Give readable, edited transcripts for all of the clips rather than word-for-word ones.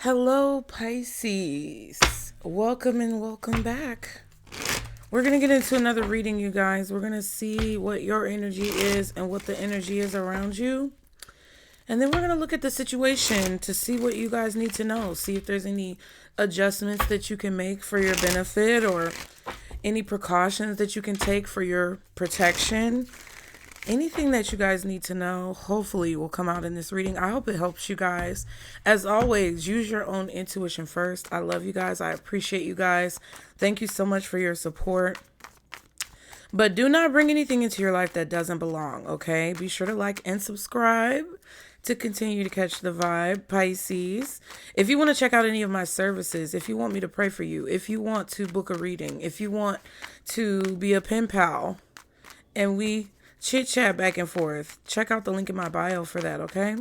Hello, Pisces. Welcome and welcome back. We're going to get into another reading, you guys. We're going to see what your energy is and what the energy is around you. And then we're going to look at the situation to see what you guys need to know. See if there's any adjustments that you can make for your benefit or any precautions that you can take for your protection. Anything that you guys need to know, hopefully will come out in this reading. I hope it helps you guys. As always, use your own intuition first. I love you guys. I appreciate you guys. Thank you so much for your support. But do not bring anything into your life that doesn't belong, okay? Be sure to like and subscribe to continue to catch the vibe, Pisces. If you want to check out any of my services, if you want me to pray for you, if you want to book a reading, if you want to be a pen pal, and we chit chat back and forth, check out the link in my bio for that, okay?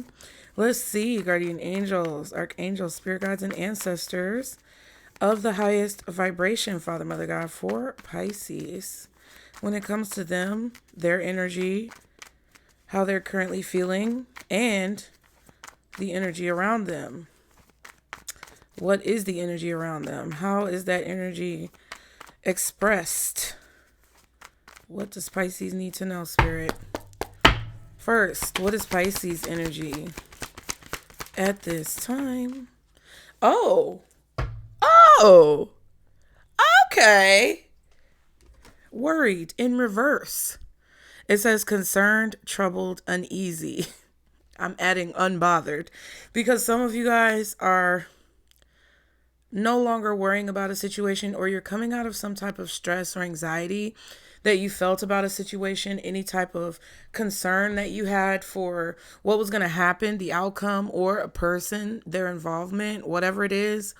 Let's see, guardian angels, archangels, spirit guides, and ancestors of the highest vibration, Father, Mother, God, for Pisces. When it comes to them, their energy, how they're currently feeling, and the energy around them. What is the energy around them? How is that energy expressed? What does Pisces need to know, Spirit? First, what is Pisces energy at this time? Oh, okay. Worried in reverse. It says concerned, troubled, uneasy. I'm adding unbothered because some of you guys are no longer worrying about a situation, or you're coming out of some type of stress or anxiety that you felt about a situation, any type of concern that you had for what was going to happen, the outcome, or a person, their involvement, whatever it is.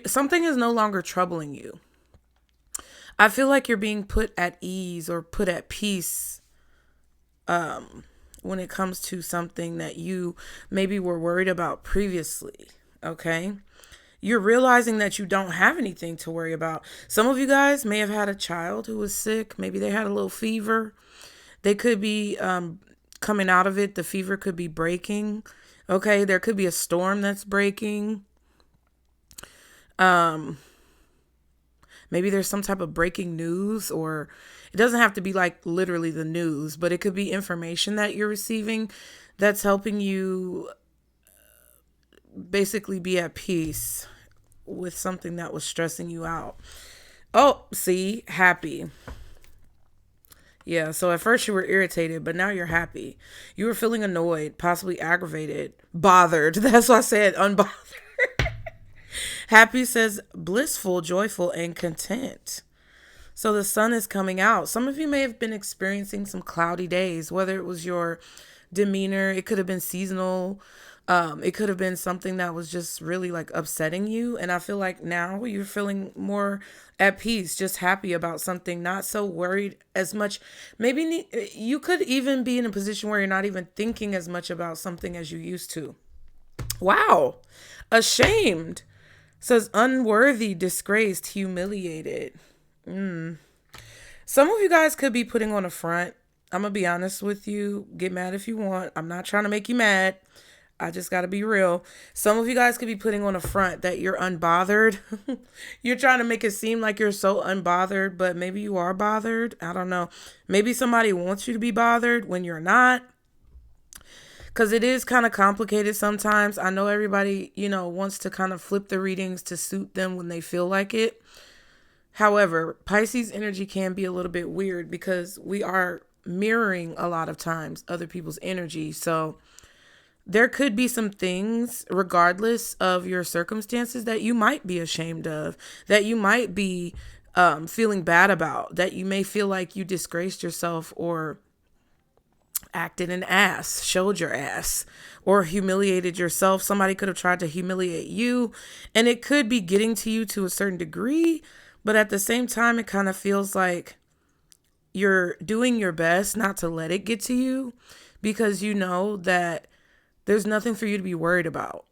Something is no longer troubling you. I feel like you're being put at ease or put at peace when it comes to something that you maybe were worried about previously, okay? You're realizing that you don't have anything to worry about. Some of you guys may have had a child who was sick. Maybe they had a little fever. They could be coming out of it. The fever could be breaking. Okay, there could be a storm that's breaking. Maybe there's some type of breaking news, or it doesn't have to be like literally the news, but it could be information that you're receiving that's helping you basically be at peace with something that was stressing you out. Oh, see, happy. Yeah, so at first you were irritated, but now you're happy. You were feeling annoyed, possibly aggravated, bothered. That's why I said unbothered. Happy says blissful, joyful, and content. So the sun is coming out. Some of you may have been experiencing some cloudy days, whether it was your demeanor, it could have been seasonal. It could have been something that was just really like upsetting you. And I feel like now you're feeling more at peace, just happy about something, not so worried as much. Maybe you could even be in a position where you're not even thinking as much about something as you used to. Wow. Ashamed. Says unworthy, disgraced, humiliated. Some of you guys could be putting on a front. I'm going to be honest with you. Get mad if you want. I'm not trying to make you mad. I just got to be real. Some of you guys could be putting on a front that you're unbothered. You're trying to make it seem like you're so unbothered, but maybe you are bothered. I don't know. Maybe somebody wants you to be bothered when you're not. Because it is kind of complicated sometimes. I know everybody, wants to kind of flip the readings to suit them when they feel like it. However, Pisces energy can be a little bit weird because we are mirroring a lot of times other people's energy. So there could be some things, regardless of your circumstances, that you might be ashamed of, that you might be feeling bad about, that you may feel like you disgraced yourself or acted an ass, showed your ass, or humiliated yourself. Somebody could have tried to humiliate you, and it could be getting to you to a certain degree, but at the same time, it kind of feels like you're doing your best not to let it get to you because you know that there's nothing for you to be worried about.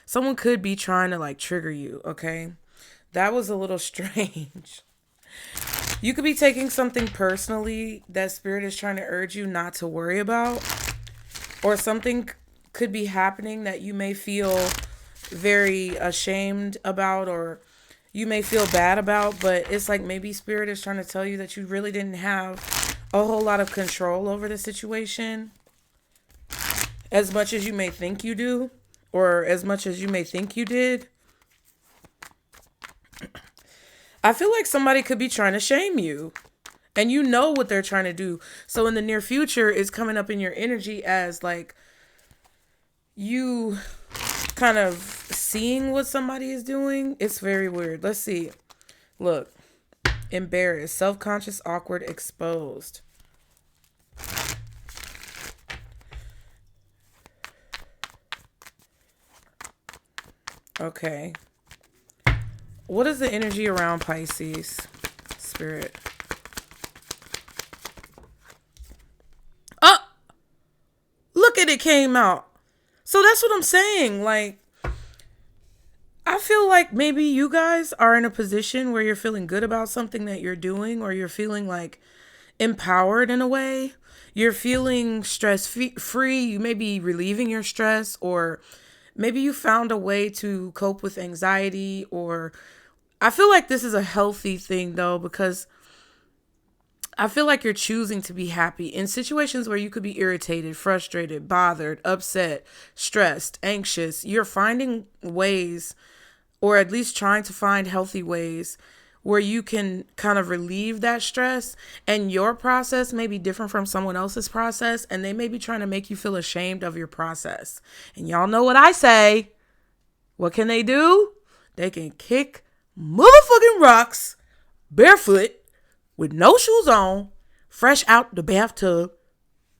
Someone could be trying to trigger you, okay? That was a little strange. You could be taking something personally that spirit is trying to urge you not to worry about, or something could be happening that you may feel very ashamed about, or you may feel bad about, but it's like maybe spirit is trying to tell you that you really didn't have a whole lot of control over the situation as much as you may think you do, or as much as you may think you did. I feel like somebody could be trying to shame you, and you know what they're trying to do. So in the near future, it's coming up in your energy as like you kind of seeing what somebody is doing. It's very weird. Let's see. Look. Embarrassed, self-conscious, awkward, exposed. Okay. What is the energy around Pisces, Spirit? Oh! Look at it came out. So that's what I'm saying. Like, I feel like maybe you guys are in a position where you're feeling good about something that you're doing, or you're feeling like empowered in a way. You're feeling stress free. You may be relieving your stress, or maybe you found a way to cope with anxiety, or I feel like this is a healthy thing though, because I feel like you're choosing to be happy in situations where you could be irritated, frustrated, bothered, upset, stressed, anxious. You're finding ways, or at least trying to find healthy ways where you can kind of relieve that stress, and your process may be different from someone else's process, and they may be trying to make you feel ashamed of your process. And y'all know what I say. What can they do? They can kick motherfucking rocks barefoot with no shoes on, fresh out the bathtub,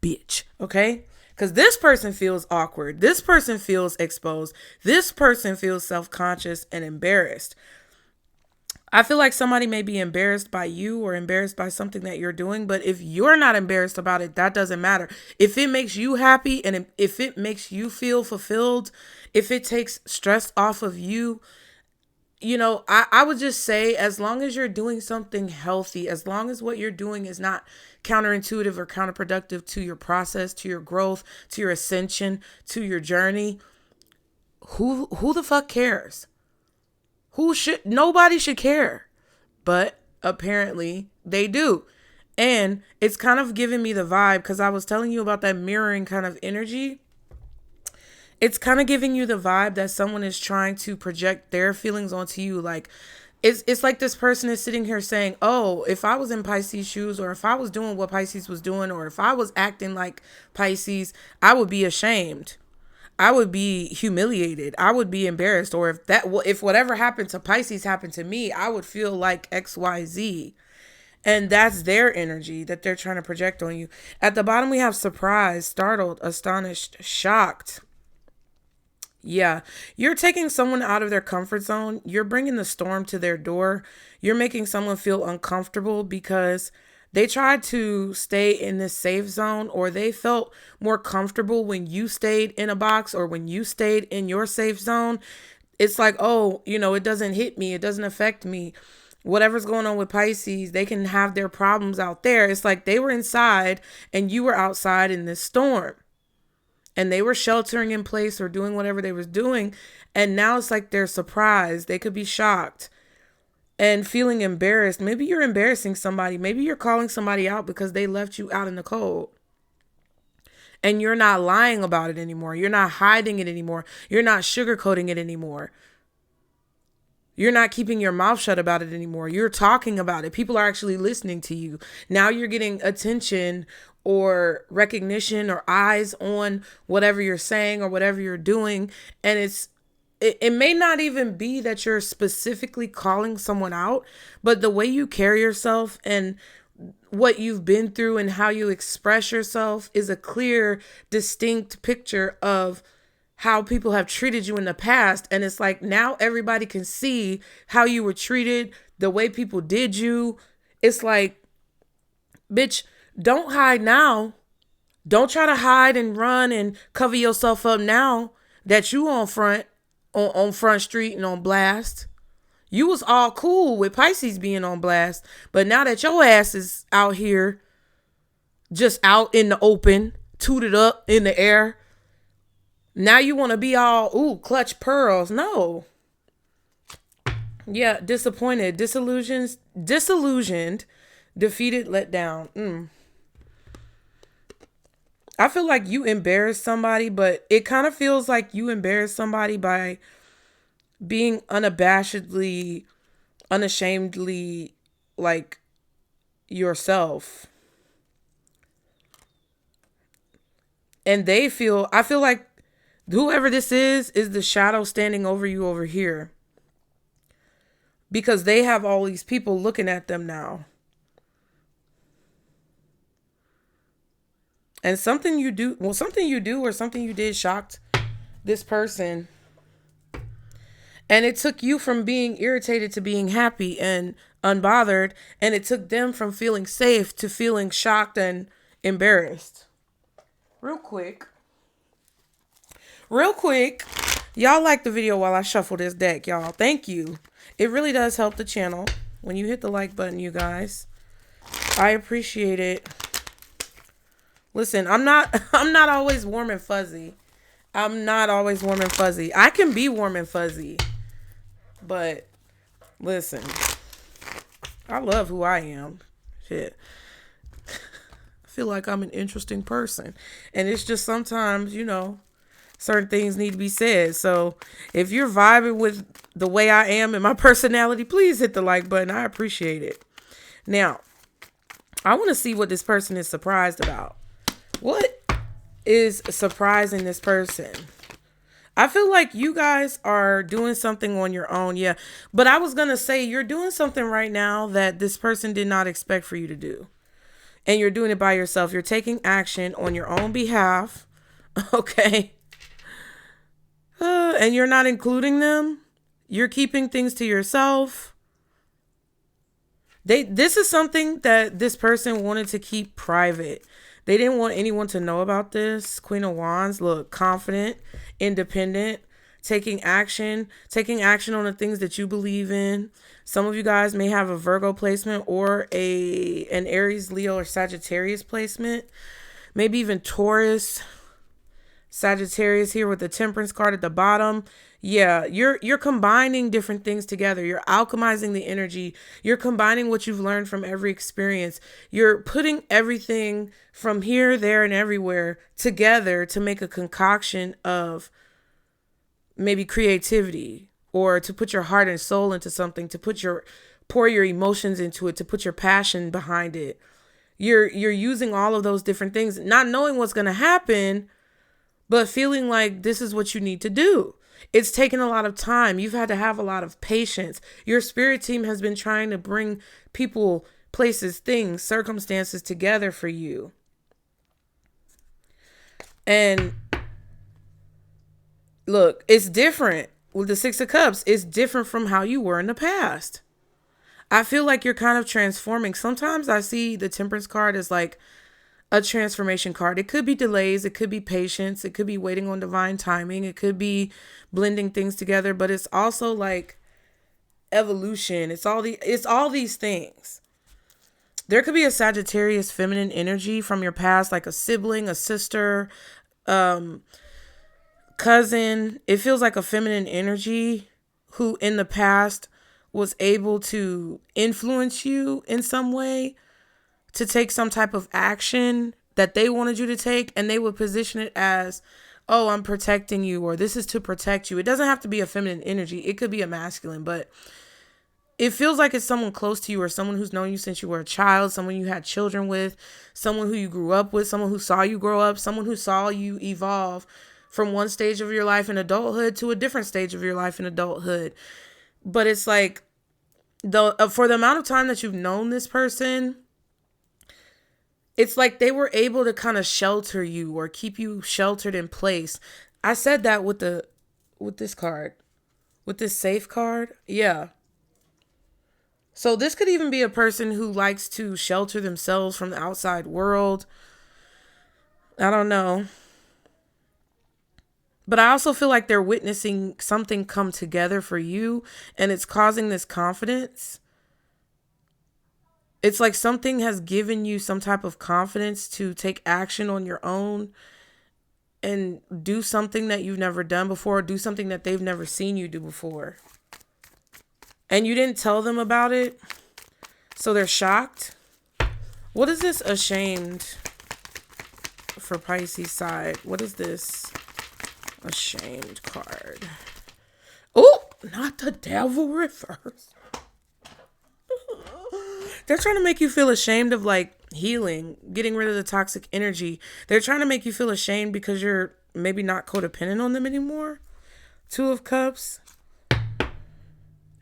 bitch. Okay? Because this person feels awkward. This person feels exposed. This person feels self-conscious and embarrassed. I feel like somebody may be embarrassed by you, or embarrassed by something that you're doing. But if you're not embarrassed about it, that doesn't matter. If it makes you happy, and if it makes you feel fulfilled, if it takes stress off of you, you know, I would just say, as long as you're doing something healthy, as long as what you're doing is not counterintuitive or counterproductive to your process, to your growth, to your ascension, to your journey, who the fuck cares? Nobody should care. But apparently they do. And it's kind of giving me the vibe, because I was telling you about that mirroring kind of energy. It's kind of giving you the vibe that someone is trying to project their feelings onto you. Like, it's like this person is sitting here saying, oh, if I was in Pisces shoes, or if I was doing what Pisces was doing, or if I was acting like Pisces, I would be ashamed. I would be humiliated. I would be embarrassed. Or if whatever happened to Pisces happened to me, I would feel like XYZ. And that's their energy that they're trying to project on you. At the bottom, we have surprised, startled, astonished, shocked. Yeah, you're taking someone out of their comfort zone. You're bringing the storm to their door. You're making someone feel uncomfortable because they tried to stay in this safe zone, or they felt more comfortable when you stayed in a box, or when you stayed in your safe zone. It's like, oh, you know, it doesn't hit me. It doesn't affect me. Whatever's going on with Pisces, they can have their problems out there. It's like they were inside and you were outside in this storm. And they were sheltering in place or doing whatever they was doing. And now it's like they're surprised. They could be shocked and feeling embarrassed. Maybe you're embarrassing somebody. Maybe you're calling somebody out because they left you out in the cold. And you're not lying about it anymore. You're not hiding it anymore. You're not sugarcoating it anymore. You're not keeping your mouth shut about it anymore. You're talking about it. People are actually listening to you. Now you're getting attention or recognition or eyes on whatever you're saying or whatever you're doing. And it may not even be that you're specifically calling someone out, but the way you carry yourself and what you've been through and how you express yourself is a clear, distinct picture of how people have treated you in the past. And it's like now everybody can see how you were treated, the way people did you. It's like, bitch, don't hide now. Don't try to hide and run and cover yourself up now that you on Front Street and on blast. You was all cool with Pisces being on blast, but now that your ass is out here, just out in the open, tooted up in the air, Now you want to be all, ooh, clutch pearls. No. Yeah, disappointed, disillusioned, defeated, let down. I feel like you embarrassed somebody, but it kind of feels like you embarrassed somebody by being unashamedly like yourself. And I feel like whoever this is the shadow standing over you over here. Because they have all these people looking at them now. And something you do or something you did shocked this person. And it took you from being irritated to being happy and unbothered. And it took them from feeling safe to feeling shocked and embarrassed. Real quick. Y'all like the video while I shuffle this deck, y'all. Thank you. It really does help the channel when you hit the like button, you guys. I appreciate it. Listen, I'm not always warm and fuzzy. I can be warm and fuzzy. But listen, I love who I am. Shit. I feel like I'm an interesting person. And it's just sometimes, certain things need to be said. So if you're vibing with the way I am and my personality, please hit the like button. I appreciate it. Now, I want to see what this person is surprised about. What is surprising this person? I feel like you guys are doing something on your own. Yeah. But I was going to say you're doing something right now that this person did not expect for you to do. And you're doing it by yourself. You're taking action on your own behalf. Okay. And you're not including them. You're keeping things to yourself. This is something that this person wanted to keep private. They didn't want anyone to know about this. Queen of Wands, look, confident, independent, taking action on the things that you believe in. Some of you guys may have a Virgo placement or an Aries, Leo, or Sagittarius placement. Maybe even Taurus, Sagittarius here with the Temperance card at the bottom. Yeah, you're combining different things together. You're alchemizing the energy. You're combining what you've learned from every experience. You're putting everything from here, there, and everywhere together to make a concoction of maybe creativity, or to put your heart and soul into something, to pour your emotions into it, to put your passion behind it. You're using all of those different things, not knowing what's going to happen, but feeling like this is what you need to do. It's taken a lot of time. You've had to have a lot of patience. Your spirit team has been trying to bring people, places, things, circumstances together for you. And look, it's different with the Six of Cups. It's different from how you were in the past. I feel like you're kind of transforming. Sometimes I see the Temperance card as like a transformation card. It could be delays. It could be patience. It could be waiting on divine timing. It could be blending things together, but it's also like evolution. It's all these things. There could be a Sagittarius feminine energy from your past, like a sibling, a sister, cousin. It feels like a feminine energy who in the past was able to influence you in some way, to take some type of action that they wanted you to take, and they would position it as, oh, I'm protecting you, or this is to protect you. It doesn't have to be a feminine energy. It could be a masculine, but it feels like it's someone close to you, or someone who's known you since you were a child, someone you had children with, someone who you grew up with, someone who saw you grow up, someone who saw you evolve from one stage of your life in adulthood to a different stage of your life in adulthood. But it's like, for the amount of time that you've known this person, it's like they were able to kind of shelter you or keep you sheltered in place. I said that with this card, with this safe card. Yeah. So this could even be a person who likes to shelter themselves from the outside world. I don't know. But I also feel like they're witnessing something come together for you, and it's causing this confidence. It's like something has given you some type of confidence to take action on your own. and do something that you've never done before, do something that they've never seen you do before. And you didn't tell them about it, so they're shocked. What is this ashamed for Pisces side? What is this ashamed card? Oh, not the devil reverse. They're trying to make you feel ashamed of like healing, getting rid of the toxic energy. They're trying to make you feel ashamed because you're maybe not codependent on them anymore. Two of Cups.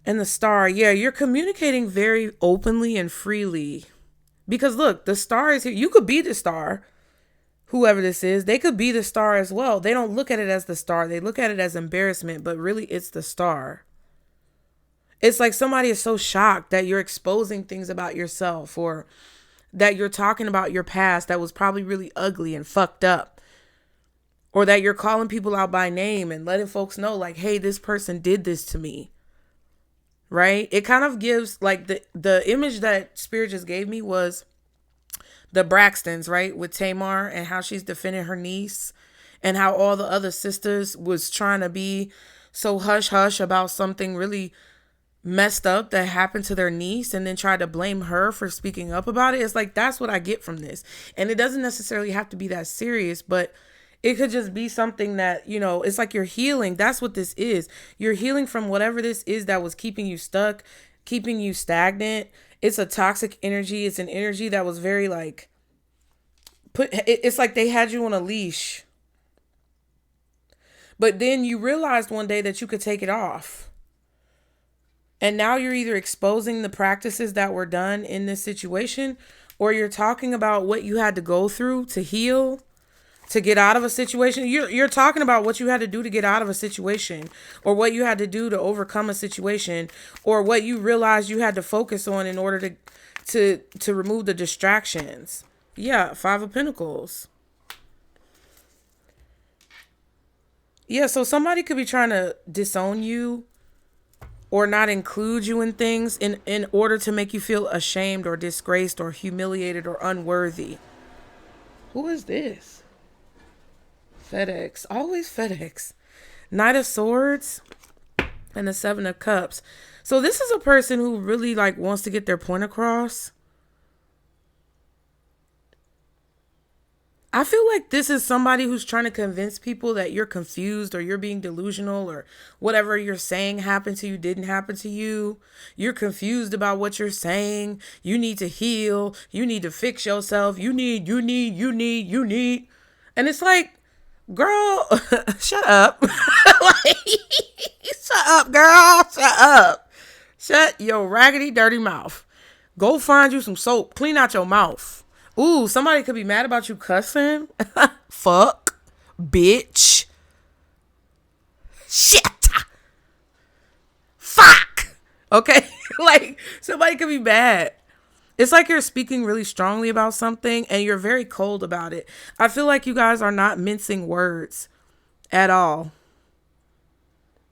And the Star. Yeah, you're communicating very openly and freely. Because look, the Star is here. You could be the Star. Whoever this is, they could be the Star as well. They don't look at it as the Star. They look at it as embarrassment, but really it's the Star. It's like somebody is so shocked that you're exposing things about yourself, or that you're talking about your past that was probably really ugly and fucked up, or that you're calling people out by name and letting folks know like, hey, this person did this to me. Right? It kind of gives like the image that Spirit just gave me was the Braxtons, right? With Tamar and how she's defending her niece, and how all the other sisters was trying to be so hush hush about something really messed up that happened to their niece, and then try to blame her for speaking up about it. It's like, that's what I get from this. And it doesn't necessarily have to be that serious, but it could just be something that, you know, it's like you're healing. That's what this is. You're healing from whatever this is that was keeping you stuck, keeping you stagnant. It's a toxic energy. It's an energy that was very like, it's like they had you on a leash. But then you realized one day that you could take it off. And now you're either exposing the practices that were done in this situation, or you're talking about what you had to go through to heal, to get out of a situation. You're talking about what you had to do to get out of a situation, or what you had to do to overcome a situation, or what you realized you had to focus on in order to remove the distractions. Yeah, Five of Pentacles. Yeah, so somebody could be trying to disown you or not include you in things in order to make you feel ashamed or disgraced or humiliated or unworthy. Who is this? FedEx. Always FedEx. Knight of Swords and the Seven of Cups. So this is a person who really like wants to get their point across. I feel like this is somebody who's trying to convince people that you're confused, or you're being delusional, or whatever you're saying happened to you didn't happen to you. You're confused about what you're saying. You need to heal. You need to fix yourself. You need. And it's like, girl, shut up. Like, shut up, girl. Shut up. Shut your raggedy, dirty mouth. Go find you some soap. Clean out your mouth. Ooh, somebody could be mad about you cussing. Fuck. Bitch. Shit. Fuck. Okay? Like, somebody could be mad. It's like you're speaking really strongly about something and you're very cold about it. I feel like you guys are not mincing words at all.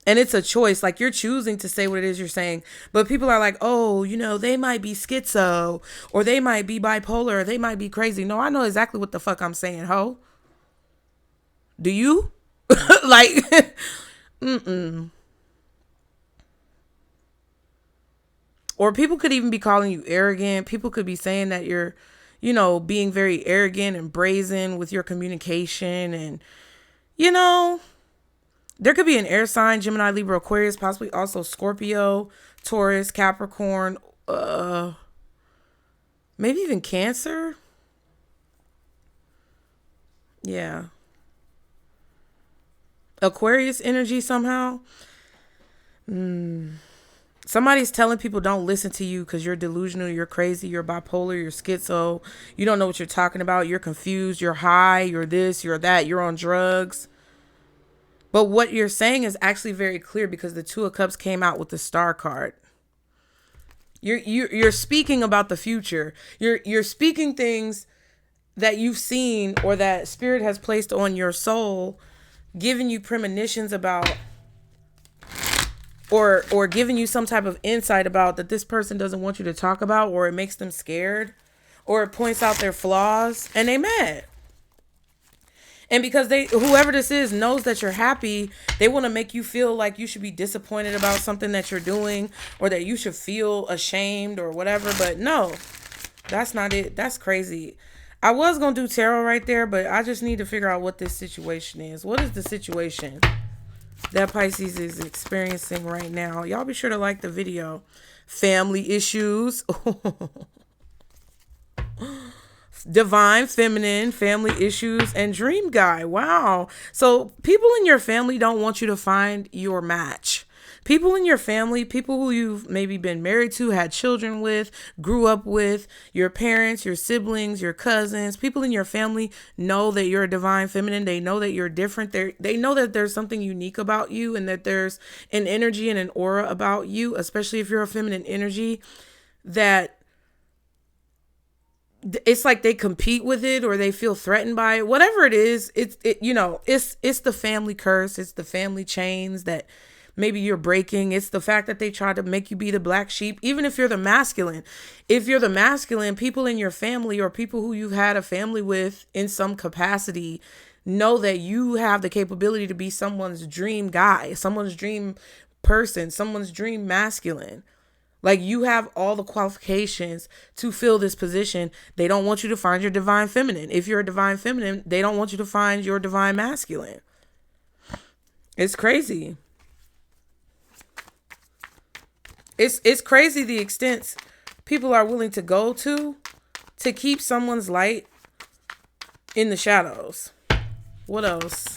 And it's a choice. Like, you're choosing to say what it is you're saying. But people are like, oh, you know, they might be schizo, or they might be bipolar, or they might be crazy. No, I know exactly what the fuck I'm saying, ho. Do you? Like, Or people could even be calling you arrogant. People could be saying that you're, you know, being very arrogant and brazen with your communication. And, you know, there could be an air sign, Gemini, Libra, Aquarius, possibly also Scorpio, Taurus, Capricorn, maybe even Cancer. Yeah. Aquarius energy somehow. Somebody's telling people don't listen to you because you're delusional, you're crazy, you're bipolar, you're schizo, you don't know what you're talking about, you're confused, you're high, you're this, you're that, you're on drugs. But what you're saying is actually very clear because the Two of Cups came out with the Star card. You're speaking about the future. You're speaking things that you've seen or that Spirit has placed on your soul, giving you premonitions about, or giving you some type of insight about that this person doesn't want you to talk about, or it makes them scared, or it points out their flaws and they mad. And because whoever this is knows that you're happy, they want to make you feel like you should be disappointed about something that you're doing, or that you should feel ashamed or whatever. But no, that's not it. That's crazy. I was going to do tarot right there, but I just need to figure out what this situation is. What is the situation that Pisces is experiencing right now? Y'all be sure to like the video. Family issues. Divine feminine, family issues, and dream guy. Wow. So people in your family don't want you to find your match. People in your family, people who you've maybe been married to, had children with, grew up with, your parents, your siblings, your cousins, people in your family know that you're a divine feminine. They know that you're different. They know that there's something unique about you, and that there's an energy and an aura about you, especially if you're a feminine energy, that it's like they compete with it, or they feel threatened by it. Whatever it is, it's the family curse. It's the family chains that maybe you're breaking. It's the fact that they try to make you be the black sheep. Even if you're the masculine, people in your family, or people who you've had a family with in some capacity, know that you have the capability to be someone's dream guy, someone's dream person, someone's dream masculine. Like, you have all the qualifications to fill this position. They don't want you to find your divine feminine. If you're a divine feminine, they don't want you to find your divine masculine. It's crazy. It's crazy the extent people are willing to go to keep someone's light in the shadows. What else?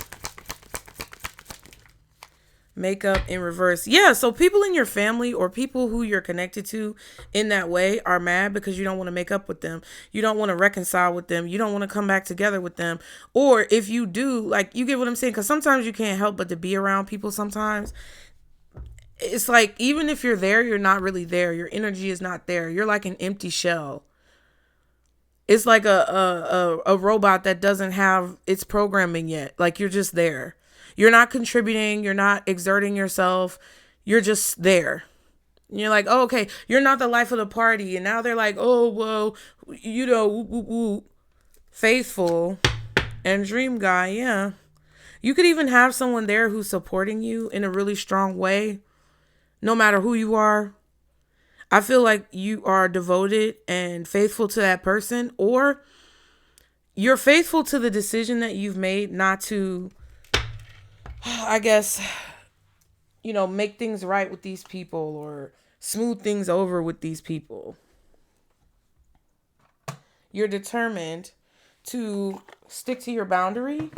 Makeup in reverse. Yeah, so people in your family, or people who you're connected to in that way, are mad because you don't want to make up with them. You don't want to reconcile with them. You don't want to come back together with them. Or if you do, like, you get what I'm saying? Because sometimes you can't help but to be around people sometimes. It's like, even if you're there, you're not really there. Your energy is not there. You're like an empty shell. It's like a robot that doesn't have its programming yet. Like, you're just there. You're not contributing. You're not exerting yourself. You're just there. And you're like, oh, okay, you're not the life of the party. And now they're like, oh, well, whoop, whoop, whoop. Faithful and dream guy. Yeah. You could even have someone there who's supporting you in a really strong way, no matter who you are. I feel like you are devoted and faithful to that person, or you're faithful to the decision that you've made not to, I guess, make things right with these people, or smooth things over with these people. You're determined to stick to your boundary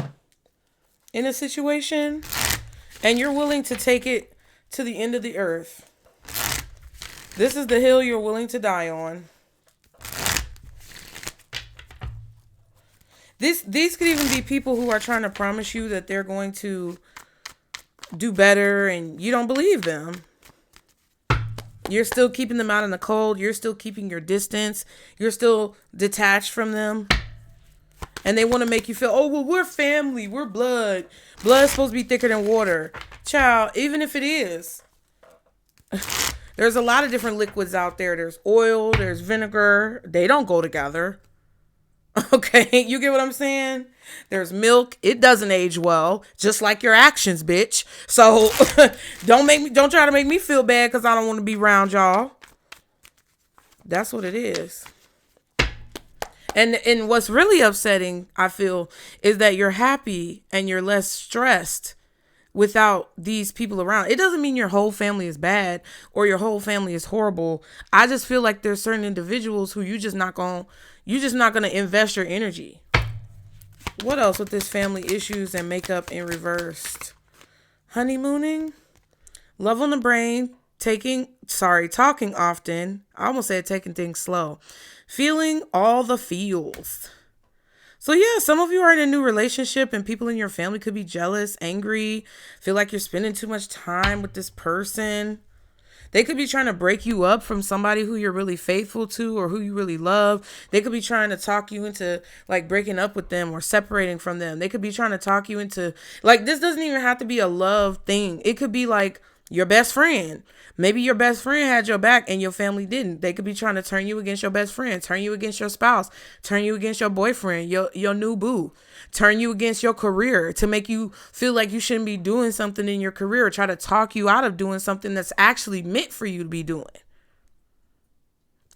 in a situation, and you're willing to take it to the end of the earth. This is the hill you're willing to die on. These could even be people who are trying to promise you that they're going to do better, and you don't believe them. You're still keeping them out in the cold. You're still keeping your distance. You're still detached from them. And they want to make you feel, oh, well, we're family. We're blood. Blood's supposed to be thicker than water. Child, even if it is. There's a lot of different liquids out there. There's oil. There's vinegar. They don't go together. Okay, you get what I'm saying? There's milk. It doesn't age well, just like your actions, bitch. So don't try to make me feel bad because I don't want to be around y'all. That's what it is. And what's really upsetting, I feel, is that you're happy and you're less stressed without these people around. It doesn't mean your whole family is bad or your whole family is horrible. I just feel like there's certain individuals who you're just not going to invest your energy. What else with this family issues and makeup in reversed? Honeymooning, love on the brain, talking often. I almost said taking things slow. Feeling all the feels. So yeah, some of you are in a new relationship and people in your family could be jealous, angry, feel like you're spending too much time with this person. They could be trying to break you up from somebody who you're really faithful to or who you really love. They could be trying to talk you into like breaking up with them or separating from them. They could be trying to talk you into, like, this doesn't even have to be a love thing. It could be like Your best friend. Maybe your best friend had your back and your family didn't. They could be trying to turn you against your best friend, turn you against your spouse, turn you against your boyfriend, your new boo, turn you against your career to make you feel like you shouldn't be doing something in your career, or try to talk you out of doing something that's actually meant for you to be doing.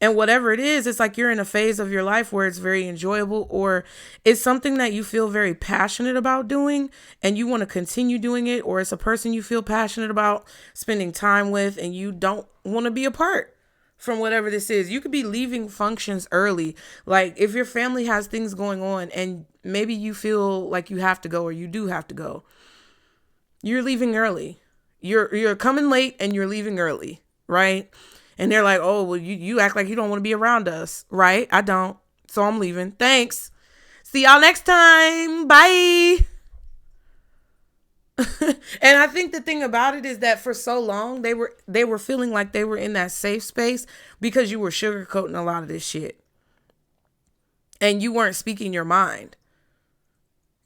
And whatever it is, it's like you're in a phase of your life where it's very enjoyable, or it's something that you feel very passionate about doing and you want to continue doing it, or it's a person you feel passionate about spending time with and you don't want to be apart from whatever this is. You could be leaving functions early. Like if your family has things going on and maybe you feel like you have to go, or you do have to go, you're leaving early. You're coming late and you're leaving early, right? And they're like, oh, well, you act like you don't want to be around us, right? I don't. So I'm leaving. Thanks. See y'all next time. Bye. And I think the thing about it is that for so long, they were feeling like they were in that safe space because you were sugarcoating a lot of this shit. And you weren't speaking your mind.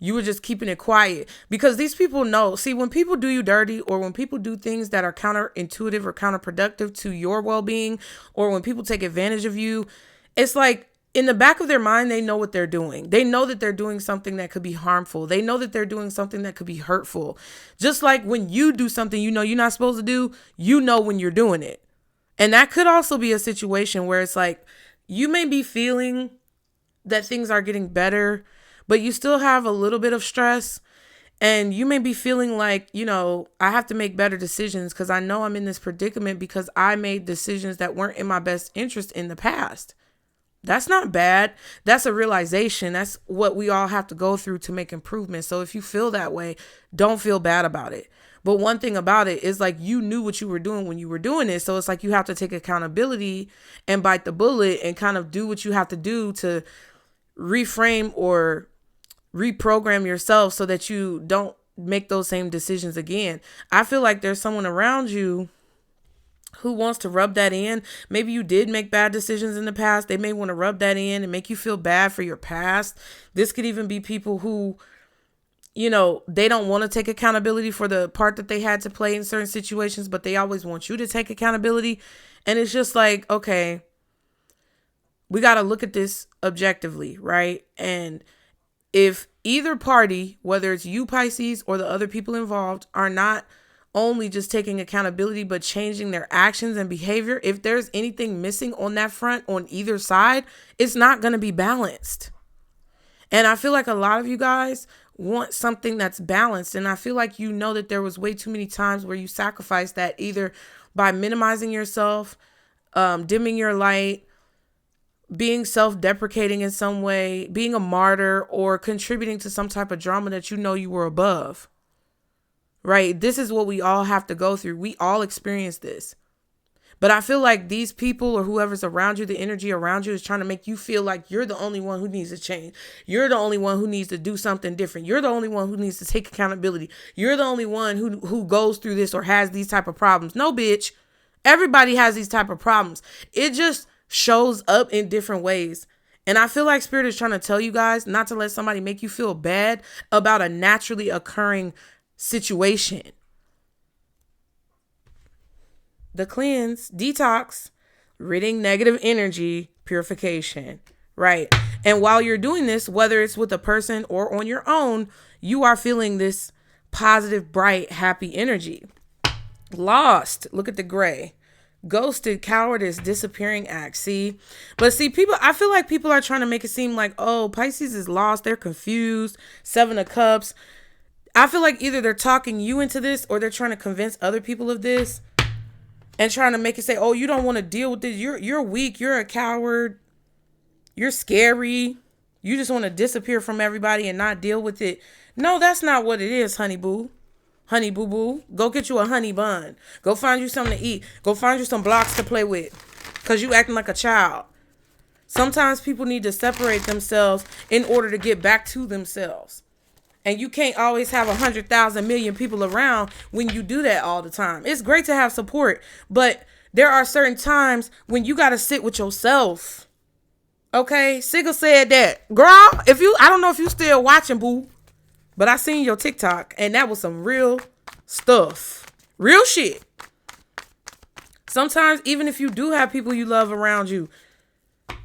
You were just keeping it quiet because these people know. See, when people do you dirty, or when people do things that are counterintuitive or counterproductive to your well-being, or when people take advantage of you, it's like in the back of their mind, they know what they're doing. They know that they're doing something that could be harmful. They know that they're doing something that could be hurtful. Just like when you do something you know you're not supposed to do, you know when you're doing it. And that could also be a situation where it's like you may be feeling that things are getting better, but you still have a little bit of stress, and you may be feeling like, I have to make better decisions because I know I'm in this predicament because I made decisions that weren't in my best interest in the past. That's not bad. That's a realization. That's what we all have to go through to make improvements. So if you feel that way, don't feel bad about it. But one thing about it is like you knew what you were doing when you were doing it. So it's like you have to take accountability and bite the bullet and kind of do what you have to do to reframe or reprogram yourself so that you don't make those same decisions again. I feel like there's someone around you who wants to rub that in. Maybe you did make bad decisions in the past. They may want to rub that in and make you feel bad for your past. This could even be people who, they don't want to take accountability for the part that they had to play in certain situations, but they always want you to take accountability. And it's just like, okay, we got to look at this objectively, right? And if either party, whether it's you, Pisces, or the other people involved, are not only just taking accountability, but changing their actions and behavior, if there's anything missing on that front on either side, it's not going to be balanced. And I feel like a lot of you guys want something that's balanced. And I feel like that there was way too many times where you sacrificed that, either by minimizing yourself, dimming your light, being self-deprecating in some way, being a martyr, or contributing to some type of drama that you were above, right? This is what we all have to go through. We all experience this. But I feel like these people or whoever's around you, the energy around you, is trying to make you feel like you're the only one who needs to change. You're the only one who needs to do something different. You're the only one who needs to take accountability. You're the only one who goes through this or has these type of problems. No, bitch. Everybody has these type of problems. It just shows up in different ways. And I feel like Spirit is trying to tell you guys not to let somebody make you feel bad about a naturally occurring situation. The cleanse, detox, ridding negative energy, purification, right? And while you're doing this, whether it's with a person or on your own, you are feeling this positive, bright, happy energy. Lost, look at the gray. Ghosted, cowardice, disappearing act. But people, I feel like people are trying to make it seem like, oh, Pisces is lost. They're confused. 7 of Cups. I feel like either they're talking you into this or they're trying to convince other people of this and trying to make it say, oh, you don't want to deal with this. You're weak. You're a coward. You're scary. You just want to disappear from everybody and not deal with it. No, that's not what it is, honey boo. Honey boo boo, go get you a honey bun. Go find you something to eat. Go find you some blocks to play with, because you acting like a child. Sometimes people need to separate themselves in order to get back to themselves. And you can't always have 100,000 million people around when you do that all the time. It's great to have support, but there are certain times when you got to sit with yourself. Okay? Sigga said that. Girl, I don't know if you still watching, boo. But I seen your TikTok and that was some real stuff. Real shit. Sometimes, even if you do have people you love around you,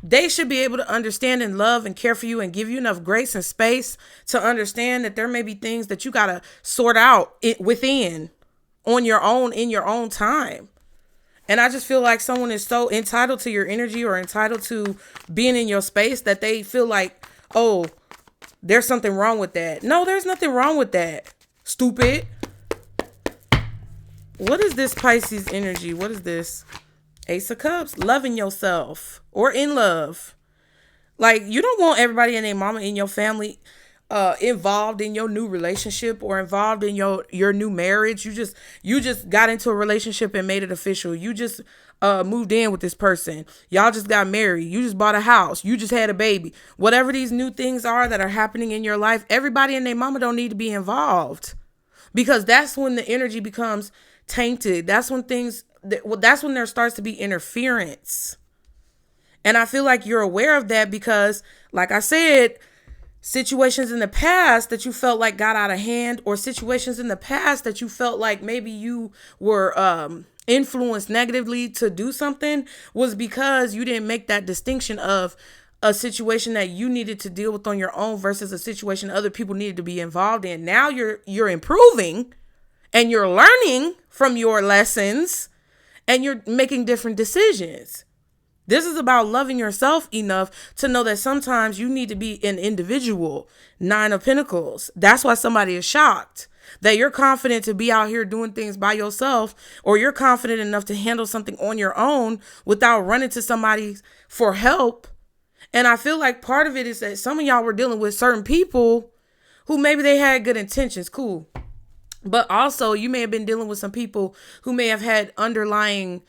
they should be able to understand and love and care for you and give you enough grace and space to understand that there may be things that you got to sort out within on your own, in your own time. And I just feel like someone is so entitled to your energy or entitled to being in your space that they feel like, oh, there's something wrong with that. No, there's nothing wrong with that. Stupid. What is this Pisces energy? What is this? Ace of Cups. Loving yourself or in love. Like, you don't want everybody and their mama in your family involved in your new relationship or involved in your new marriage. You just got into a relationship and made it official. You just moved in with this person. Y'all just got married. You just bought a house. You just had a baby. Whatever these new things are that are happening in your life, everybody and their mama don't need to be involved, because that's when the energy becomes tainted. That's when that's when there starts to be interference. And I feel like you're aware of that because, like I said, situations in the past that you felt like got out of hand, or situations in the past that you felt like maybe you were influenced negatively to do something, was because you didn't make that distinction of a situation that you needed to deal with on your own versus a situation other people needed to be involved in. Now you're improving and you're learning from your lessons and you're making different decisions. This is about loving yourself enough to know that sometimes you need to be an individual. 9 of Pentacles. That's why somebody is shocked that you're confident to be out here doing things by yourself, or you're confident enough to handle something on your own without running to somebody for help. And I feel like part of it is that some of y'all were dealing with certain people who maybe they had good intentions. Cool. But also you may have been dealing with some people who may have had underlying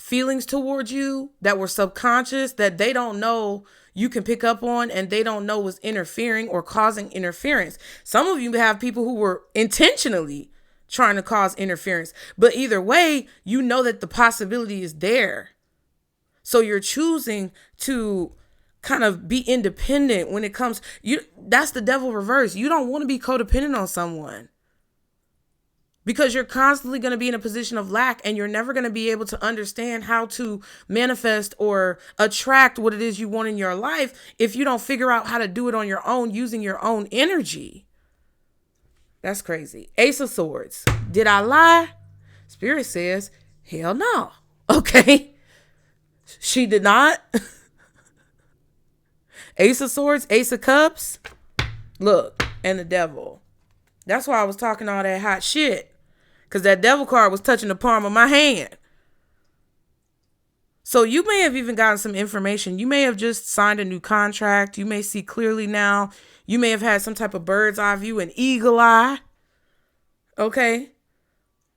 feelings towards you that were subconscious, that they don't know you can pick up on, and they don't know was interfering or causing interference. Some of you have people who were intentionally trying to cause interference, but either way, you know that the possibility is there. So you're choosing to kind of be independent when it comes, that's the devil reverse. You don't want to be codependent on someone, because you're constantly going to be in a position of lack, and you're never going to be able to understand how to manifest or attract what it is you want in your life if you don't figure out how to do it on your own using your own energy. That's crazy. Ace of Swords. Did I lie? Spirit says, hell no. Okay. She did not. Ace of Swords, Ace of Cups. Look, and the devil. That's why I was talking all that hot shit. Because that devil card was touching the palm of my hand. So you may have even gotten some information. You may have just signed a new contract. You may see clearly now. You may have had some type of bird's eye view, an eagle eye. Okay.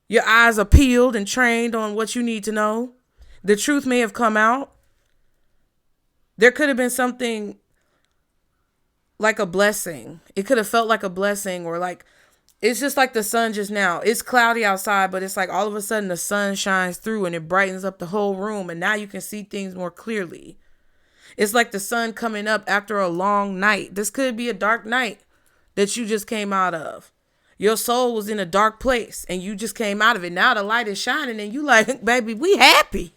Your eyes are peeled and trained on what you need to know. The truth may have come out. There could have been something like a blessing. It could have felt like a blessing, or like, it's just like the sun just now. It's cloudy outside, but it's like all of a sudden the sun shines through and it brightens up the whole room. And now you can see things more clearly. It's like the sun coming up after a long night. This could be a dark night that you just came out of. Your soul was in a dark place and you just came out of it. Now the light is shining and you like, baby, we happy.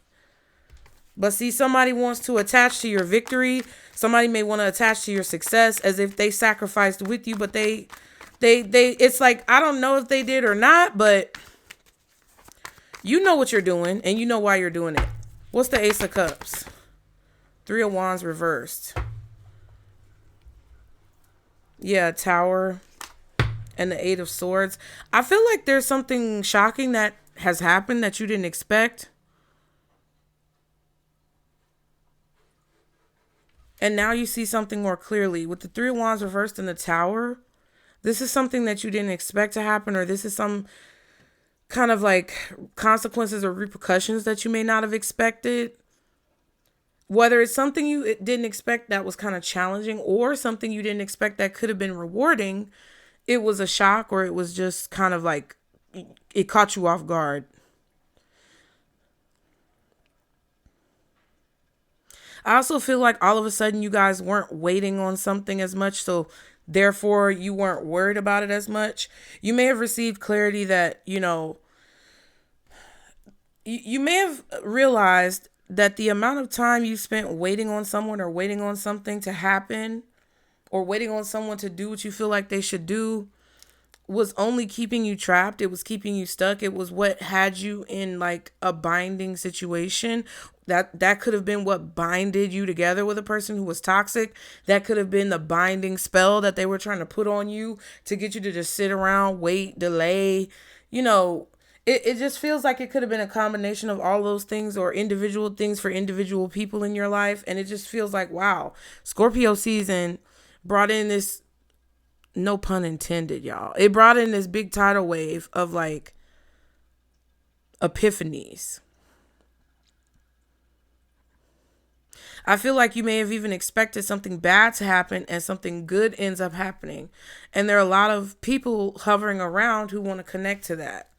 But see, somebody wants to attach to your victory. Somebody may want to attach to your success as if they sacrificed with you, but they it's like, I don't know if they did or not, but you know what you're doing and you know why you're doing it. What's the Ace of Cups? 3 of Wands reversed. Yeah, Tower and the 8 of Swords. I feel like there's something shocking that has happened that you didn't expect. And now you see something more clearly. With the 3 of Wands reversed in the Tower, this is something that you didn't expect to happen, or this is some kind of like consequences or repercussions that you may not have expected. Whether it's something you didn't expect that was kind of challenging, or something you didn't expect that could have been rewarding, it was a shock, or it was just kind of like it caught you off guard. I also feel like all of a sudden you guys weren't waiting on something as much, so therefore you weren't worried about it as much. You may have received clarity that, you may have realized that the amount of time you spent waiting on someone or waiting on something to happen or waiting on someone to do what you feel like they should do was only keeping you trapped. It was keeping you stuck. It was what had you in like a binding situation. That could have been what binded you together with a person who was toxic. That could have been the binding spell that they were trying to put on you to get you to just sit around, wait, delay. You know, it just feels like it could have been a combination of all those things or individual things for individual people in your life. And it just feels like, wow, Scorpio season brought in this, no pun intended, y'all. It brought in this big tidal wave of like epiphanies. I feel like you may have even expected something bad to happen and something good ends up happening. And there are a lot of people hovering around who want to connect to that.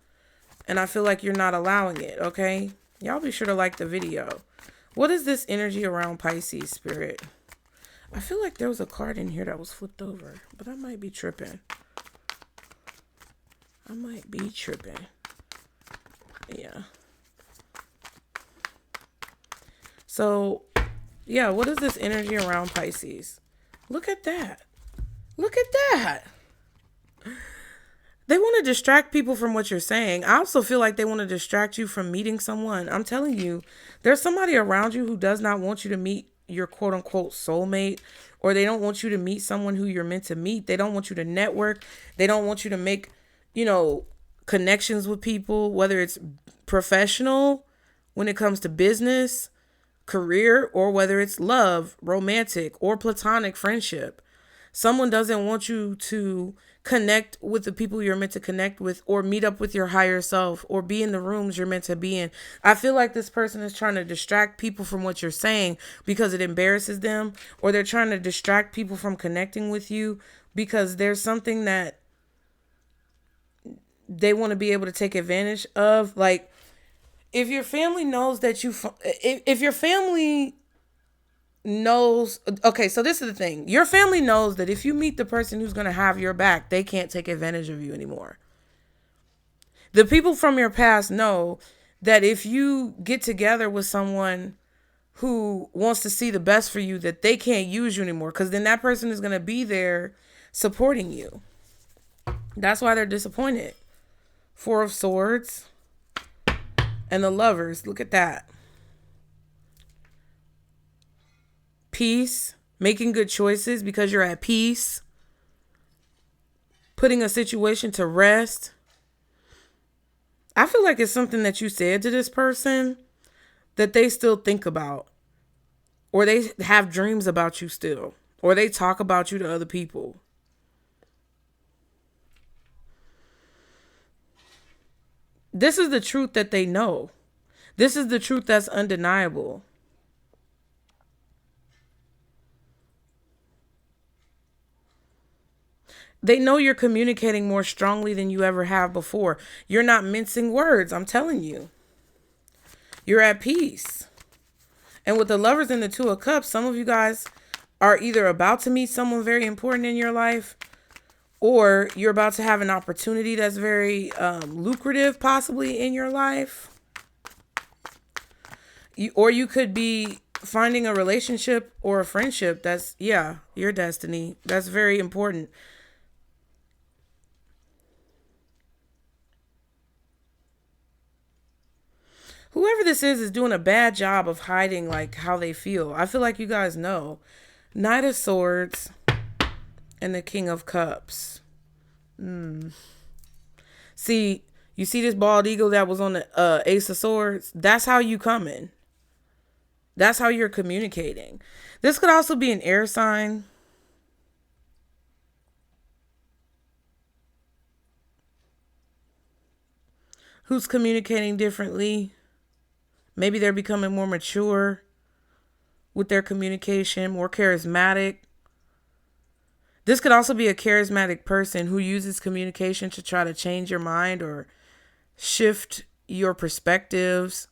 And I feel like you're not allowing it, okay? Y'all be sure to like the video. What is this energy around Pisces, Spirit? I feel like there was a card in here that was flipped over, but I might be tripping. Yeah. So, yeah, what is this energy around Pisces? Look at that. Look at that. They want to distract people from what you're saying. I also feel like they want to distract you from meeting someone. I'm telling you, there's somebody around you who does not want you to meet your quote unquote soulmate, or they don't want you to meet someone who you're meant to meet. They don't want you to network. They don't want you to make, connections with people, whether it's professional, when it comes to business, career, or whether it's love, romantic, or platonic friendship. Someone doesn't want you to connect with the people you're meant to connect with, or meet up with your higher self, or be in the rooms you're meant to be in. I feel like this person is trying to distract people from what you're saying because it embarrasses them, or they're trying to distract people from connecting with you because there's something that they want to be able to take advantage of. Like, if your family knows that if your family knows, okay, so this is the thing. Your family knows that if you meet the person who's going to have your back, they can't take advantage of you anymore. The people from your past know that if you get together with someone who wants to see the best for you, that they can't use you anymore, because then that person is going to be there supporting you. That's why they're disappointed. Four of Swords and the Lovers. Look at that. Peace. Making good choices because you're at peace. Putting a situation to rest. I feel like it's something that you said to this person that they still think about. Or they have dreams about you still. Or they talk about you to other people. This is the truth that they know. This is the truth that's undeniable. They know you're communicating more strongly than you ever have before. You're not mincing words, I'm telling you. You're at peace. And with the Lovers and the Two of Cups, some of you guys are either about to meet someone very important in your life, or you're about to have an opportunity that's very lucrative possibly in your life. Or you could be finding a relationship or a friendship that's, your destiny. That's very important. Whoever this is doing a bad job of hiding like how they feel. I feel like you guys know. Knight of Swords and the King of Cups. See, you see this bald eagle that was on the Ace of Swords? That's how you coming. That's how you're communicating. This could also be an air sign. Who's communicating differently. Maybe they're becoming more mature with their communication, more charismatic. This could also be a charismatic person who uses communication to try to change your mind or shift your perspectives,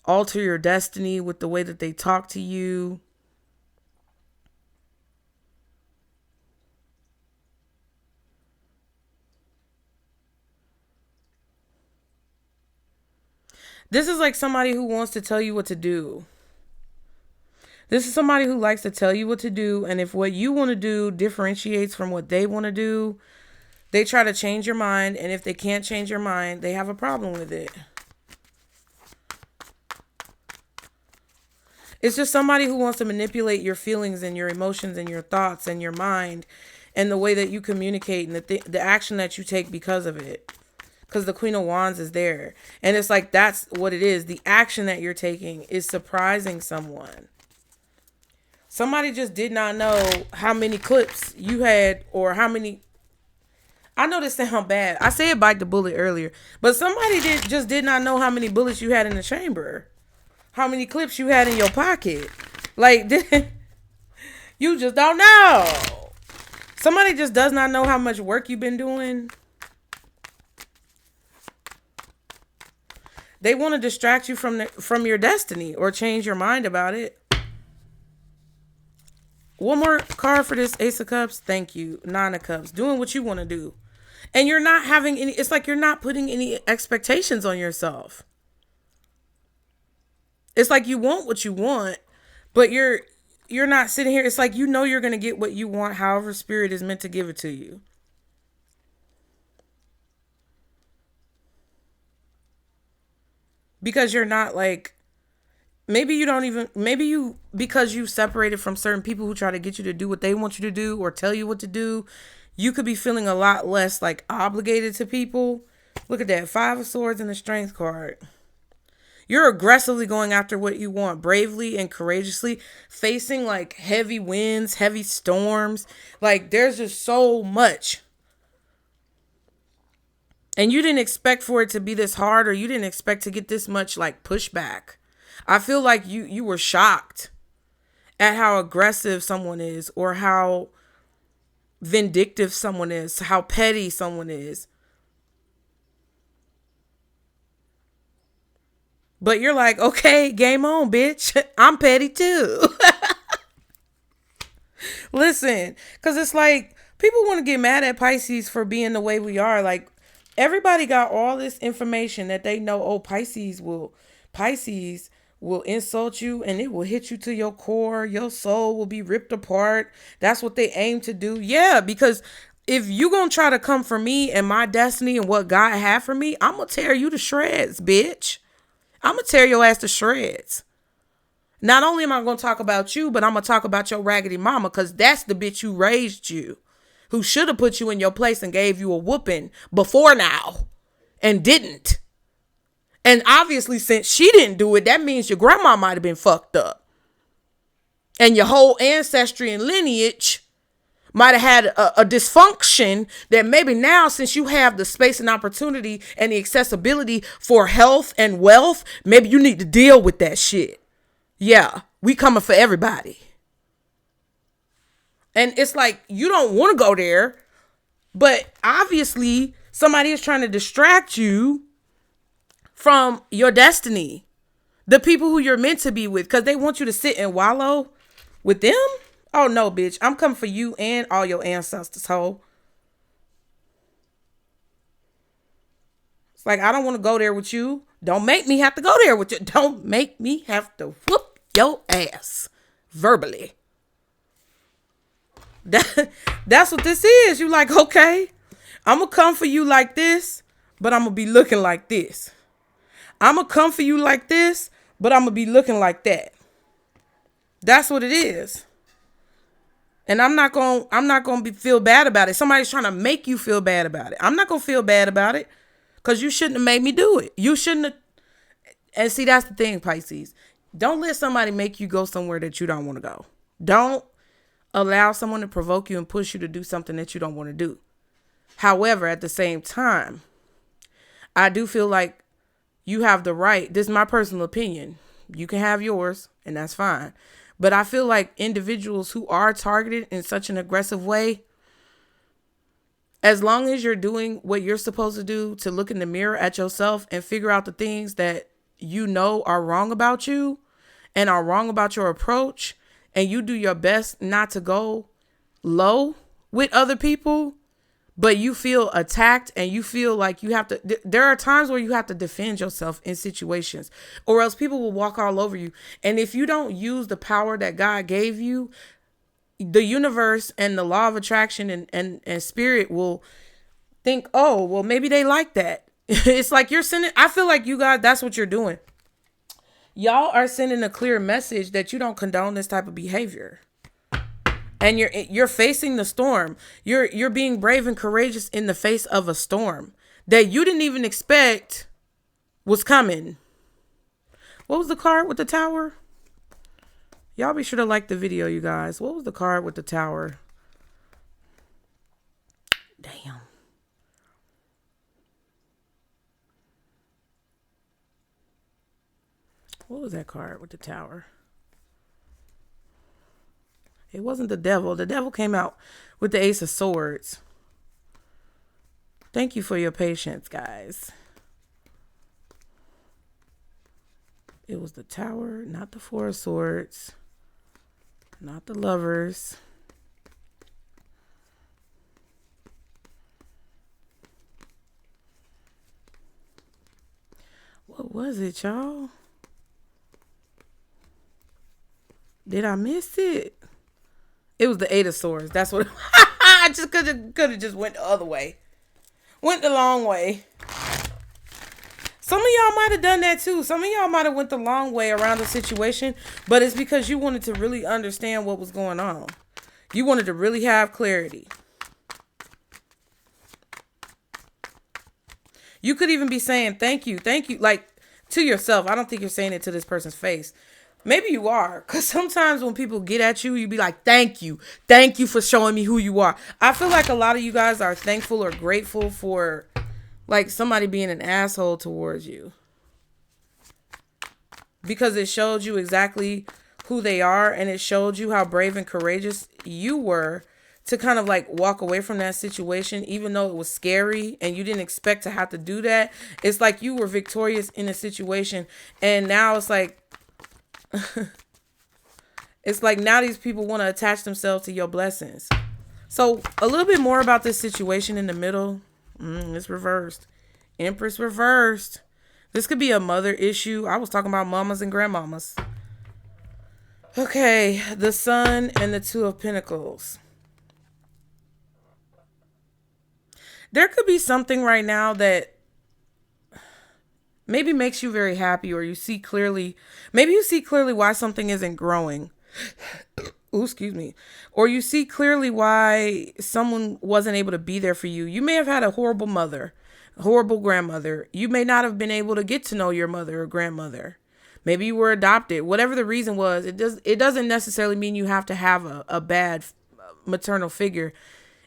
alter your destiny with the way that they talk to you. This is like somebody who wants to tell you what to do. This is somebody who likes to tell you what to do. And if what you want to do differentiates from what they want to do, they try to change your mind. And if they can't change your mind, they have a problem with it. It's just somebody who wants to manipulate your feelings and your emotions and your thoughts and your mind and the way that you communicate and the action that you take because of it. Because the Queen of Wands is there. And it's like, that's what it is. The action that you're taking is surprising someone. Somebody just did not know how many clips you had or how many. I know this sounds bad. I said bite the bullet earlier. But somebody just did not know how many bullets you had in the chamber. How many clips you had in your pocket. Like, you just don't know. Somebody just does not know how much work you've been doing. They want to distract you from your destiny or change your mind about it. One more card for this Ace of Cups. Thank you. Nine of Cups. Doing what you want to do. And you're not having any, it's like you're not putting any expectations on yourself. It's like you want what you want, but you're not sitting here. It's like you know you're going to get what you want, however spirit is meant to give it to you. Because you're not like, maybe because you separated from certain people who try to get you to do what they want you to do or tell you what to do, you could be feeling a lot less like obligated to people. Look at that. 5 of Swords and the Strength card. You're aggressively going after what you want, bravely and courageously, facing like heavy winds, heavy storms. Like there's just so much. And you didn't expect for it to be this hard, or you didn't expect to get this much like pushback. I feel like you were shocked at how aggressive someone is, or how vindictive someone is, how petty someone is. But you're like, okay, game on, bitch. I'm petty too. Listen, because it's like people want to get mad at Pisces for being the way we are. Like everybody got all this information that they know. Oh, Pisces will insult you and it will hit you to your core. Your soul will be ripped apart. That's what they aim to do. Yeah, because if you gonna try to come for me and my destiny and what God had for me, I'm gonna tear you to shreds, bitch. I'm going to tear your ass to shreds. Not only am I going to talk about you, but I'm going to talk about your raggedy mama, because that's the bitch who raised you, who should have put you in your place and gave you a whooping before now and didn't. And obviously, since she didn't do it, that means your grandma might have been fucked up. And your whole ancestry and lineage might have had a dysfunction that maybe now, since you have the space and opportunity and the accessibility for health and wealth, maybe you need to deal with that shit. Yeah, we coming for everybody. And it's like, you don't want to go there, but obviously somebody is trying to distract you from your destiny. The people who you're meant to be with, because they want you to sit and wallow with them. Oh, no, bitch. I'm coming for you and all your ancestors, ho. It's like, I don't want to go there with you. Don't make me have to go there with you. Don't make me have to whoop your ass verbally. That's what this is. You like, okay, I'm going to come for you like this, but I'm going to be looking like this. I'm going to come for you like this, but I'm going to be looking like that. That's what it is. And I'm not going to feel bad about it. Somebody's trying to make you feel bad about it. I'm not going to feel bad about it, because you shouldn't have made me do it. You shouldn't have. And see, that's the thing, Pisces. Don't let somebody make you go somewhere that you don't want to go. Don't allow someone to provoke you and push you to do something that you don't want to do. However, at the same time, I do feel like you have the right. This is my personal opinion. You can have yours, and that's fine. But I feel like individuals who are targeted in such an aggressive way, as long as you're doing what you're supposed to do, to look in the mirror at yourself and figure out the things that you know are wrong about you and are wrong about your approach, and you do your best not to go low with other people, but you feel attacked and you feel like you have to, there are times where you have to defend yourself in situations, or else people will walk all over you. And if you don't use the power that God gave you, the universe and the law of attraction and spirit will think, oh, well, maybe they like that. It's like you're sending, I feel like you guys, that's what you're doing. Y'all are sending a clear message that you don't condone this type of behavior. And you're facing the storm. You're being brave and courageous in the face of a storm that you didn't even expect was coming. What was the card with the tower? Y'all be sure to like the video, you guys. What was the card with the tower? Damn. What was that card with the tower? It wasn't the devil. The devil came out with the Ace of Swords. Thank you for your patience, guys. It was the tower, not the Four of Swords, not the Lovers. What was it, y'all? Did I miss it? It was the Eight of Swords. That's what I just could have just went the other way. Went the long way. Some of y'all might have done that too. Some of y'all might have went the long way around the situation, but it's because you wanted to really understand what was going on. You wanted to really have clarity. You could even be saying thank you, like to yourself. I don't think you're saying it to this person's face. Maybe you are, because sometimes when people get at you, you be like, thank you for showing me who you are. I feel like a lot of you guys are thankful or grateful for like somebody being an asshole towards you, because it showed you exactly who they are, and it showed you how brave and courageous you were to kind of like walk away from that situation, even though it was scary and you didn't expect to have to do that. It's like you were victorious in a situation, and now it's like, it's like now these people want to attach themselves to your blessings. So a little bit more about this situation in the middle. It's reversed. Empress reversed. This could be a mother issue. I was talking about mamas and grandmamas. Okay, the Sun and the Two of Pentacles. There could be something right now that maybe makes you very happy, or you see clearly. Maybe you see clearly why something isn't growing. Ooh, excuse me. Or you see clearly why someone wasn't able to be there for you. You may have had a horrible mother, a horrible grandmother. You may not have been able to get to know your mother or grandmother. Maybe you were adopted. Whatever the reason was, it doesn't necessarily mean you have to have a bad maternal figure.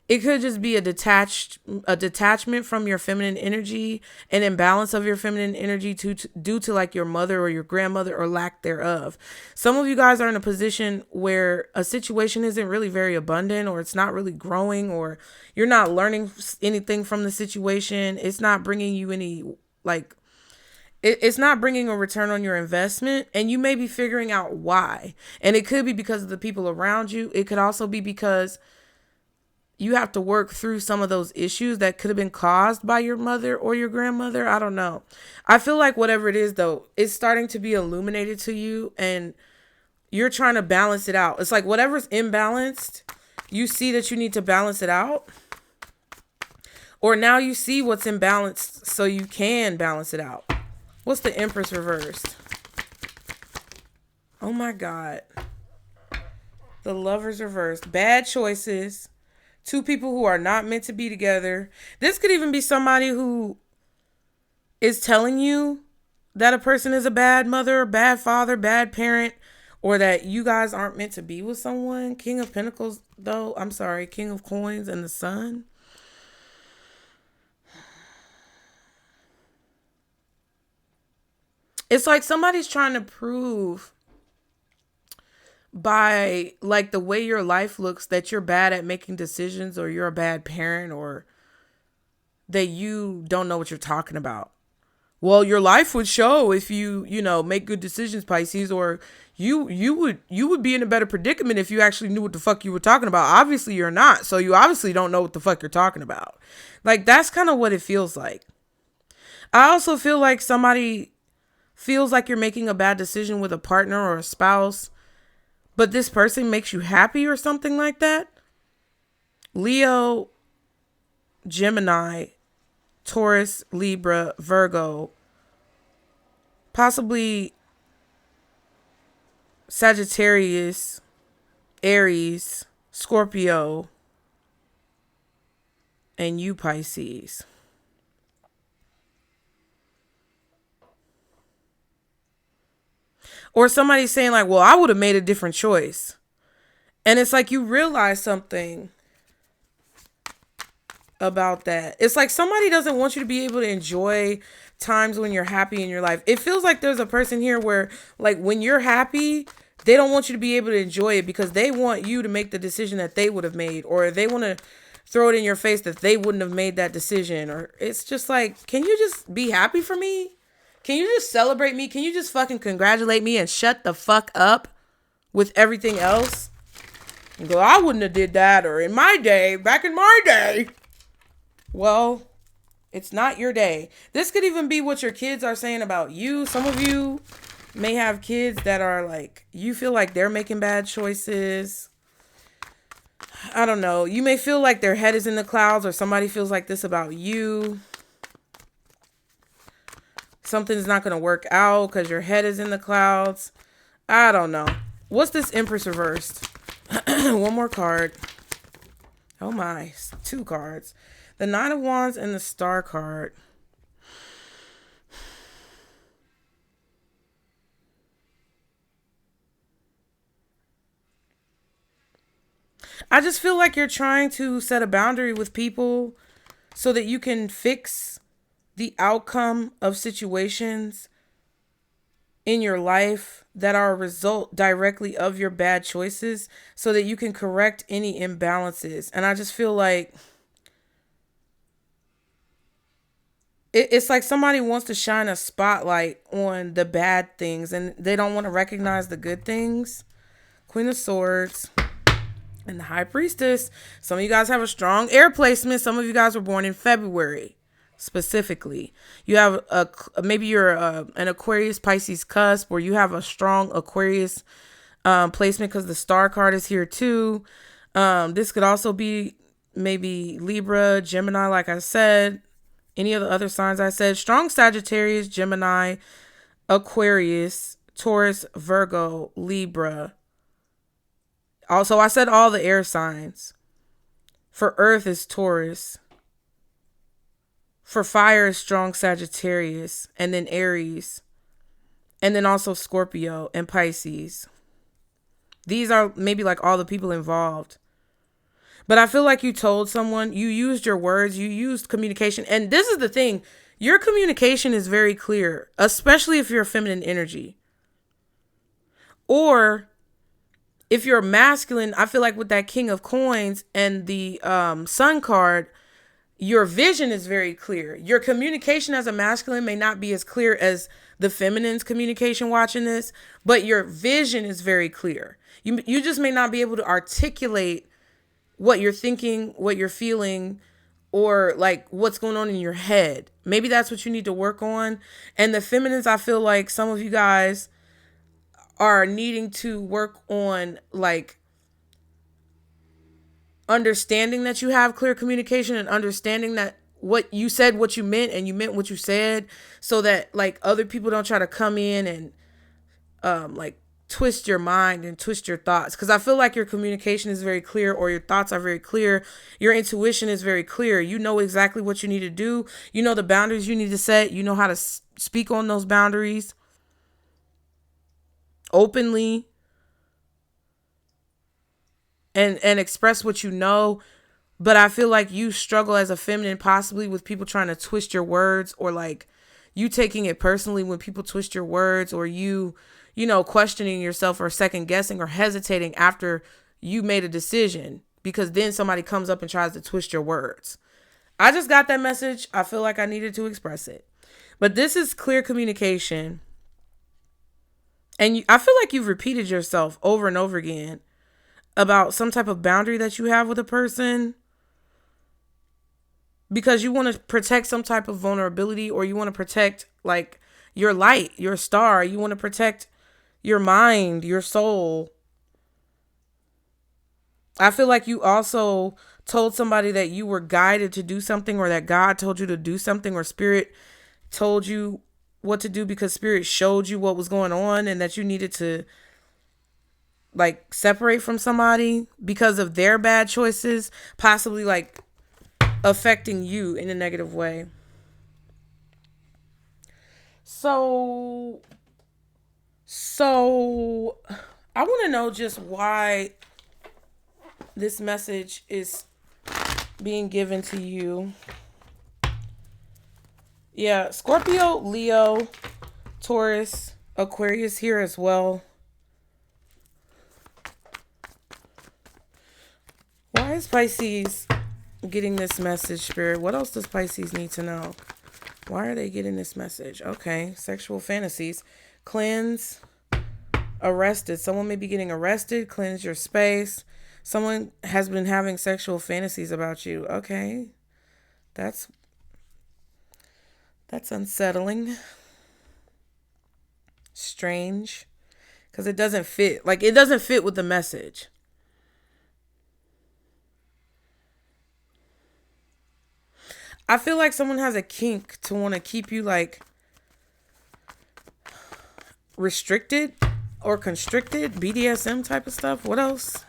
It could just be a detachment from your feminine energy, an imbalance of your feminine energy due to like your mother or your grandmother or lack thereof. Some of you guys are in a position where a situation isn't really very abundant, or it's not really growing, or you're not learning anything from the situation. It's not bringing you any, like, it's not bringing a return on your investment, and you may be figuring out why. And it could be because of the people around you. It could also be because you have to work through some of those issues that could have been caused by your mother or your grandmother. I don't know. I feel like whatever it is, though, it's starting to be illuminated to you, and you're trying to balance it out. It's like whatever's imbalanced, you see that you need to balance it out. Or now you see what's imbalanced so you can balance it out. What's the Empress reversed? Oh my God. The Lovers reversed. Bad choices. Two people who are not meant to be together. This could even be somebody who is telling you that a person is a bad mother, bad father, bad parent, or that you guys aren't meant to be with someone. King of Pentacles, though. I'm sorry. King of Coins and the Sun. It's like somebody's trying to prove by like the way your life looks that you're bad at making decisions, or you're a bad parent, or that you don't know what you're talking about, Well, your life would show if you know, make good decisions, Pisces, or you would be in a better predicament if you actually knew what the fuck you were talking about. Obviously you're not. So you obviously don't know what the fuck you're talking about. Like, that's kind of what it feels like. I also feel like somebody feels like you're making a bad decision with a partner or a spouse, but this person makes you happy or something like that. Leo, Gemini, Taurus, Libra, Virgo, possibly Sagittarius, Aries, Scorpio, and you, Pisces. Or somebody's saying like, well, I would have made a different choice. And it's like you realize something about that. It's like somebody doesn't want you to be able to enjoy times when you're happy in your life. It feels like there's a person here where, like, when you're happy, they don't want you to be able to enjoy it because they want you to make the decision that they would have made, or they want to throw it in your face that they wouldn't have made that decision. Or it's just like, can you just be happy for me? Can you just celebrate me? Can you just fucking congratulate me and shut the fuck up with everything else? And go, I wouldn't have did that, or in my day, back in my day. Well, it's not your day. This could even be what your kids are saying about you. Some of you may have kids that are like, you feel like they're making bad choices. I don't know. You may feel like their head is in the clouds, or somebody feels like this about you. Something's not going to work out because your head is in the clouds. I don't know. What's this Empress reversed? One more card. Oh my, 2 cards. The Nine of Wands and the Star card. I just feel like you're trying to set a boundary with people so that you can fix the outcome of situations in your life that are a result directly of your bad choices, so that you can correct any imbalances. And I just feel like it's like somebody wants to shine a spotlight on the bad things and they don't want to recognize the good things. Queen of Swords and the High Priestess. Some of you guys have a strong air placement. Some of you guys were born in February specifically. You have maybe you're an Aquarius Pisces cusp, or you have a strong Aquarius placement because the Star card is here too. This could also be maybe Libra, Gemini, like I said. Any of the other signs I said. Strong Sagittarius, Gemini, Aquarius, Taurus, Virgo, Libra. Also, I said all the air signs. For Earth is Taurus. For fire is strong Sagittarius. And then Aries. And then also Scorpio and Pisces. These are maybe like all the people involved. But I feel like you told someone, you used your words, you used communication. And this is the thing. Your communication is very clear, especially if you're feminine energy. Or if you're masculine, I feel like with that King of Coins and the Sun card, your vision is very clear. Your communication as a masculine may not be as clear as the feminine's communication watching this, but your vision is very clear. You just may not be able to articulate what you're thinking, what you're feeling, or like what's going on in your head. Maybe that's what you need to work on. And the feminines, I feel like some of you guys are needing to work on like understanding that you have clear communication and understanding that what you said, what you meant, and you meant what you said, so that like other people don't try to come in and like twist your mind and twist your thoughts. Because I feel like your communication is very clear, or your thoughts are very clear. Your intuition is very clear. You know exactly what you need to do. You know the boundaries you need to set. You know how to speak on those boundaries openly and express what you know. But I feel like you struggle as a feminine possibly with people trying to twist your words, or like you taking it personally when people twist your words, or you know, questioning yourself or second guessing or hesitating after you made a decision, because then somebody comes up and tries to twist your words. I just got that message. I feel like I needed to express it. But this is clear communication. And I feel like you've repeated yourself over and over again about some type of boundary that you have with a person because you want to protect some type of vulnerability, or you want to protect like your light, your star. You want to protect your mind, your soul. I feel like you also told somebody that you were guided to do something, or that God told you to do something, or spirit told you what to do because spirit showed you what was going on, and that you needed to like separate from somebody because of their bad choices, possibly like affecting you in a negative way. So I want to know just why this message is being given to you. Yeah, Scorpio, Leo, Taurus, Aquarius here as well. Why is Pisces getting this message, Spirit? What else does Pisces need to know? Why are they getting this message? Okay, sexual fantasies. Cleanse, arrested. Someone may be getting arrested. Cleanse your space. Someone has been having sexual fantasies about you. Okay, that's unsettling. Strange. Because it doesn't fit. Like, it doesn't fit with the message. I feel like someone has a kink to want to keep you like restricted or constricted. BDSM type of stuff. What else?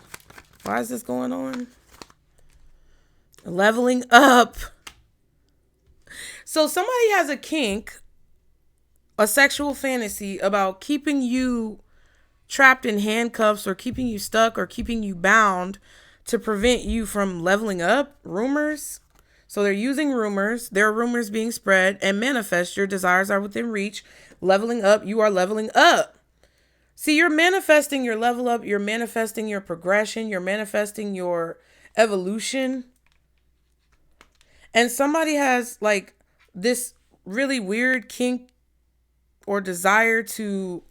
Why is this going on? Leveling up. So somebody has a kink, a sexual fantasy about keeping you trapped in handcuffs, or keeping you stuck, or keeping you bound to prevent you from leveling up. Rumors. So they're using rumors. There are rumors being spread, and manifest. Your desires are within reach. Leveling up. You are leveling up. See, you're manifesting your level up. You're manifesting your progression. You're manifesting your evolution. And somebody has like this really weird kink or desire to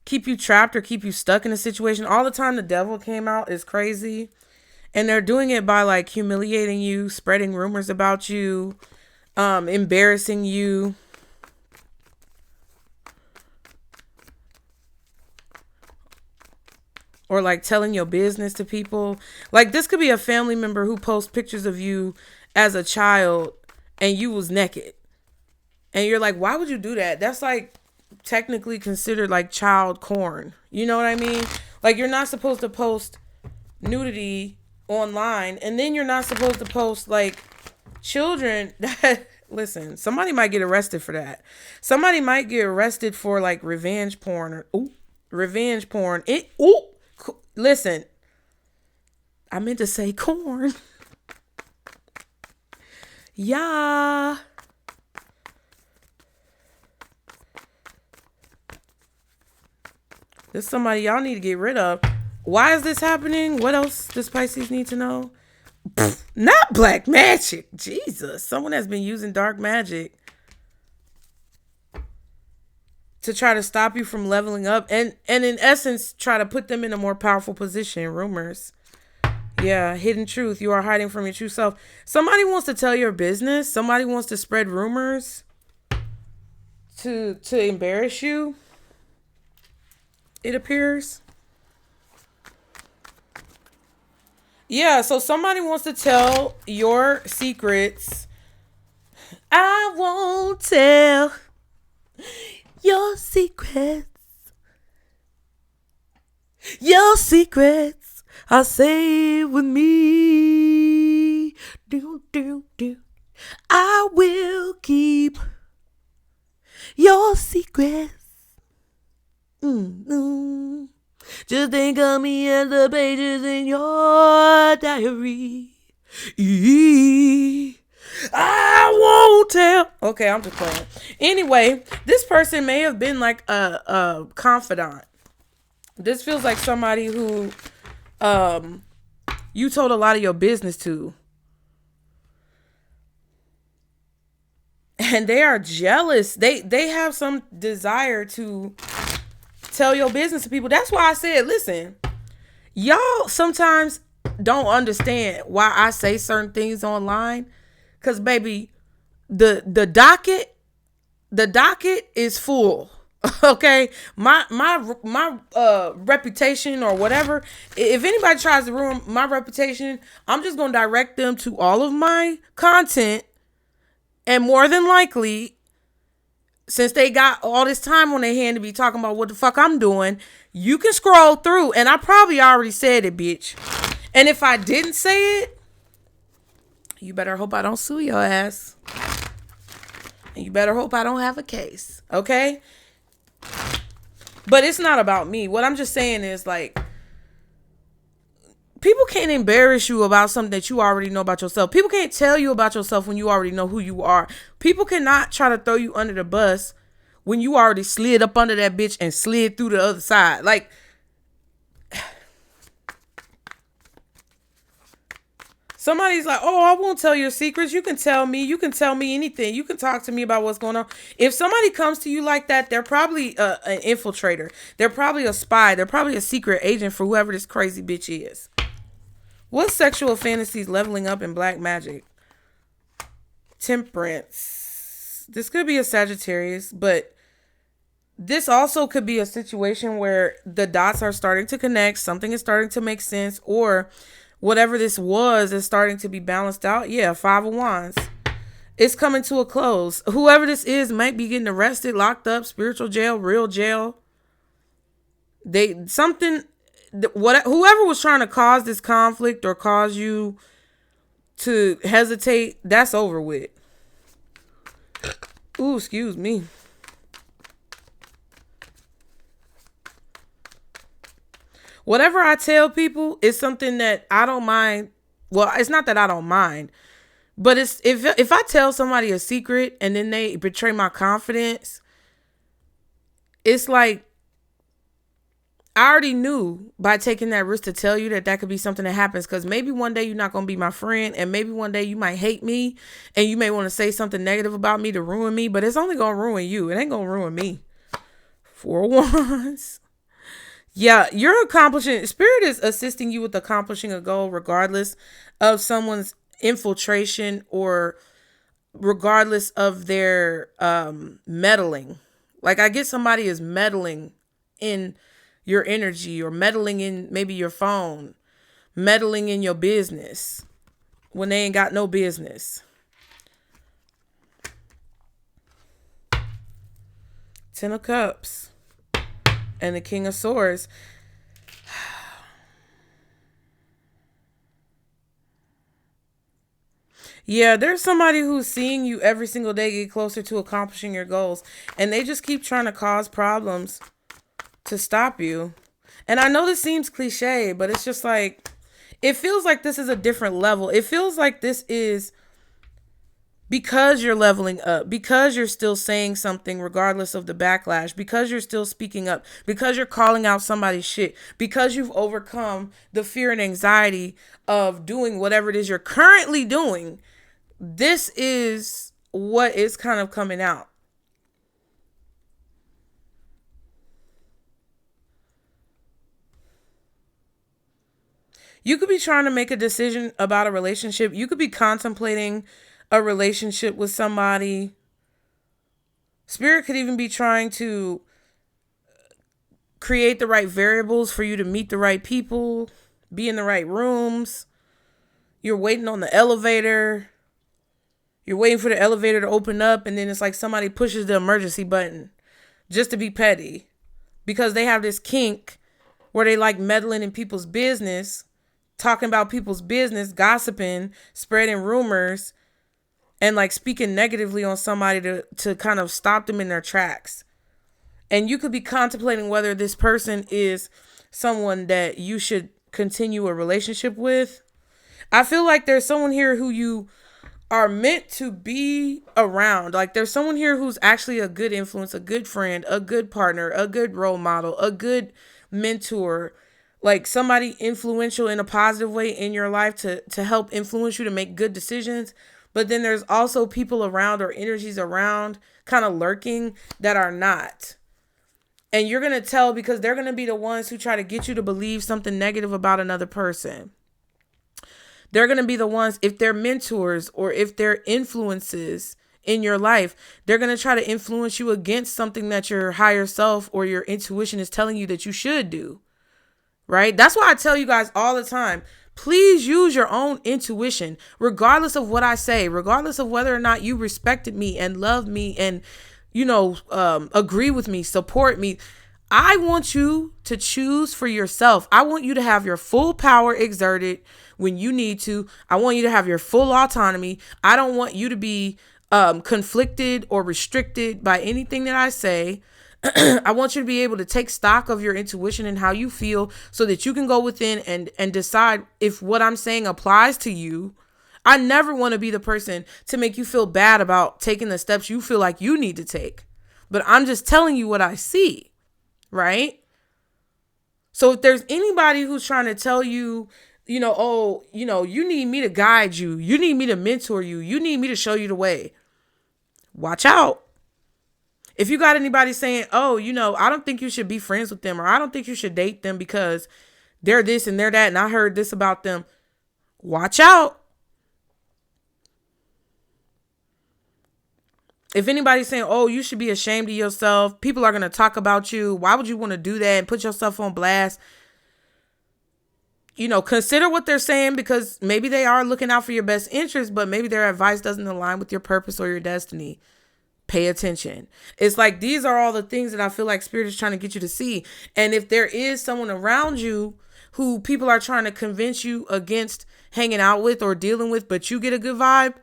keep you trapped or keep you stuck in a situation. All the time the devil came out is crazy. And they're doing it by like humiliating you, spreading rumors about you, embarrassing you. Or like telling your business to people. Like, this could be a family member who posts pictures of you as a child and you was naked. And you're like, why would you do that? That's like technically considered like child porn. You know what I mean? Like, you're not supposed to post nudity online, and then you're not supposed to post like children that listen, somebody might get arrested for that. Somebody might get arrested for like revenge porn, or revenge porn. Listen, I meant to say corn. Yeah. This is somebody y'all need to get rid of. Why is this happening? What else does Pisces need to know? Not black magic. Jesus. Someone has been using dark magic to try to stop you from leveling up. And in essence, try to put them in a more powerful position. Rumors. Yeah. Hidden truth. You are hiding from your true self. Somebody wants to tell your business. Somebody wants to spread rumors to embarrass you. It appears. Yeah, so somebody wants to tell your secrets. I won't tell your secrets. Your secrets are safe with me. Do, do, do. I will keep your secrets. Mm-hmm. Just think of me as the pages in your diary. I won't tell. Okay, I'm just playing. Anyway, this person may have been like a confidant. This feels like somebody who you told a lot of your business to. And they are jealous. They have some desire to tell your business to people. That's why I said, listen, y'all sometimes don't understand why I say certain things online. Cause baby, the docket is full. Okay, my reputation or whatever. If anybody tries to ruin my reputation, I'm just gonna direct them to all of my content, and more than likely, since they got all this time on their hand to be talking about what the fuck I'm doing, you can scroll through, and I probably already said it, bitch. And if I didn't say it, you better hope I don't sue your ass, and you better hope I don't have a case. Okay. But it's not about me. What I'm just saying is, like, people can't embarrass you about something that you already know about yourself. People can't tell you about yourself when you already know who you are. People cannot try to throw you under the bus when you already slid up under that bitch and slid through the other side. Like, somebody's like, oh, I won't tell your secrets. You can tell me. You can tell me anything. You can talk to me about what's going on. If somebody comes to you like that, they're probably an infiltrator. They're probably a spy. They're probably a secret agent for whoever this crazy bitch is. What sexual fantasies leveling up in black magic? Temperance. This could be a Sagittarius, but this also could be a situation where the dots are starting to connect. Something is starting to make sense, or whatever this was is starting to be balanced out. Yeah, 5 of Wands. It's coming to a close. Whoever this is might be getting arrested, locked up, spiritual jail, real jail. Whoever was trying to cause this conflict or cause you to hesitate, that's over with. Ooh, excuse me. Whatever I tell people is something that I don't mind. Well, it's not that I don't mind, but it's if I tell somebody a secret and then they betray my confidence, it's like I already knew by taking that risk to tell you that could be something that happens, because maybe one day you're not going to be my friend, and maybe one day you might hate me and you may want to say something negative about me to ruin me, but it's only going to ruin you. It ain't going to ruin me. 4 Wands. Yeah, you're accomplishing, Spirit is assisting you with accomplishing a goal regardless of someone's infiltration or regardless of their meddling. Like, I get somebody is meddling in your energy, or meddling in maybe your phone, meddling in your business when they ain't got no business. 10 of Cups. And the King of Swords. Yeah, there's somebody who's seeing you every single day get closer to accomplishing your goals, and they just keep trying to cause problems to stop you. And I know this seems cliche, but it's just like, it feels like this is a different level. It feels like this is because you're leveling up, because you're still saying something regardless of the backlash, because you're still speaking up, because you're calling out somebody's shit, because you've overcome the fear and anxiety of doing whatever it is you're currently doing. This is what is kind of coming out. You could be trying to make a decision about a relationship. You could be contemplating a relationship with somebody. Spirit could even be trying to create the right variables for you to meet the right people, be in the right rooms. You're waiting on the elevator. You're waiting for the elevator to open up, and then it's like somebody pushes the emergency button just to be petty, because they have this kink where they like meddling in people's business, talking about people's business, gossiping, spreading rumors, and like speaking negatively on somebody to kind of stop them in their tracks. And you could be contemplating whether this person is someone that you should continue a relationship with. I feel like there's someone here who you are meant to be around. Like, there's someone here who's actually a good influence, a good friend, a good partner, a good role model, a good mentor, like somebody influential in a positive way in your life to help influence you to make good decisions. But then there's also people around or energies around kind of lurking that are not. And you're going to tell because they're going to be the ones who try to get you to believe something negative about another person. They're going to be the ones, if they're mentors or if they're influences in your life, they're going to try to influence you against something that your higher self or your intuition is telling you that you should do. Right? That's why I tell you guys all the time, please use your own intuition, regardless of what I say, regardless of whether or not you respected me and loved me and, agree with me, support me. I want you to choose for yourself. I want you to have your full power exerted when you need to. I want you to have your full autonomy. I don't want you to be conflicted or restricted by anything that I say. I want you to be able to take stock of your intuition and how you feel so that you can go within and decide if what I'm saying applies to you. I never want to be the person to make you feel bad about taking the steps you feel like you need to take. But I'm just telling you what I see, right? So if there's anybody who's trying to tell you, you need me to guide you. You need me to mentor you. You need me to show you the way. Watch out. If you got anybody saying, I don't think you should be friends with them, or I don't think you should date them because they're this and they're that, and I heard this about them, watch out. If anybody's saying, you should be ashamed of yourself, people are going to talk about you, why would you want to do that and put yourself on blast? Consider what they're saying, because maybe they are looking out for your best interest, but maybe their advice doesn't align with your purpose or your destiny. Pay attention. It's like, these are all the things that I feel like Spirit is trying to get you to see. And if there is someone around you who people are trying to convince you against hanging out with or dealing with, but you get a good vibe,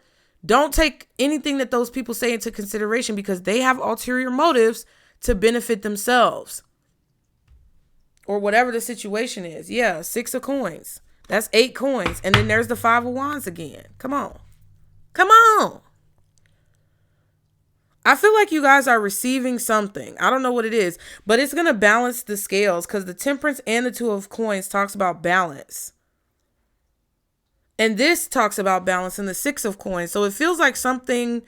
don't take anything that those people say into consideration, because they have ulterior motives to benefit themselves or whatever the situation is. Yeah, 6 of coins. That's 8 coins. And then there's the 5 of wands again. Come on. I feel like you guys are receiving something. I don't know what it is, but it's going to balance the scales, because the Temperance and the 2 of coins talks about balance. And this talks about balance in the 6 of coins. So it feels like something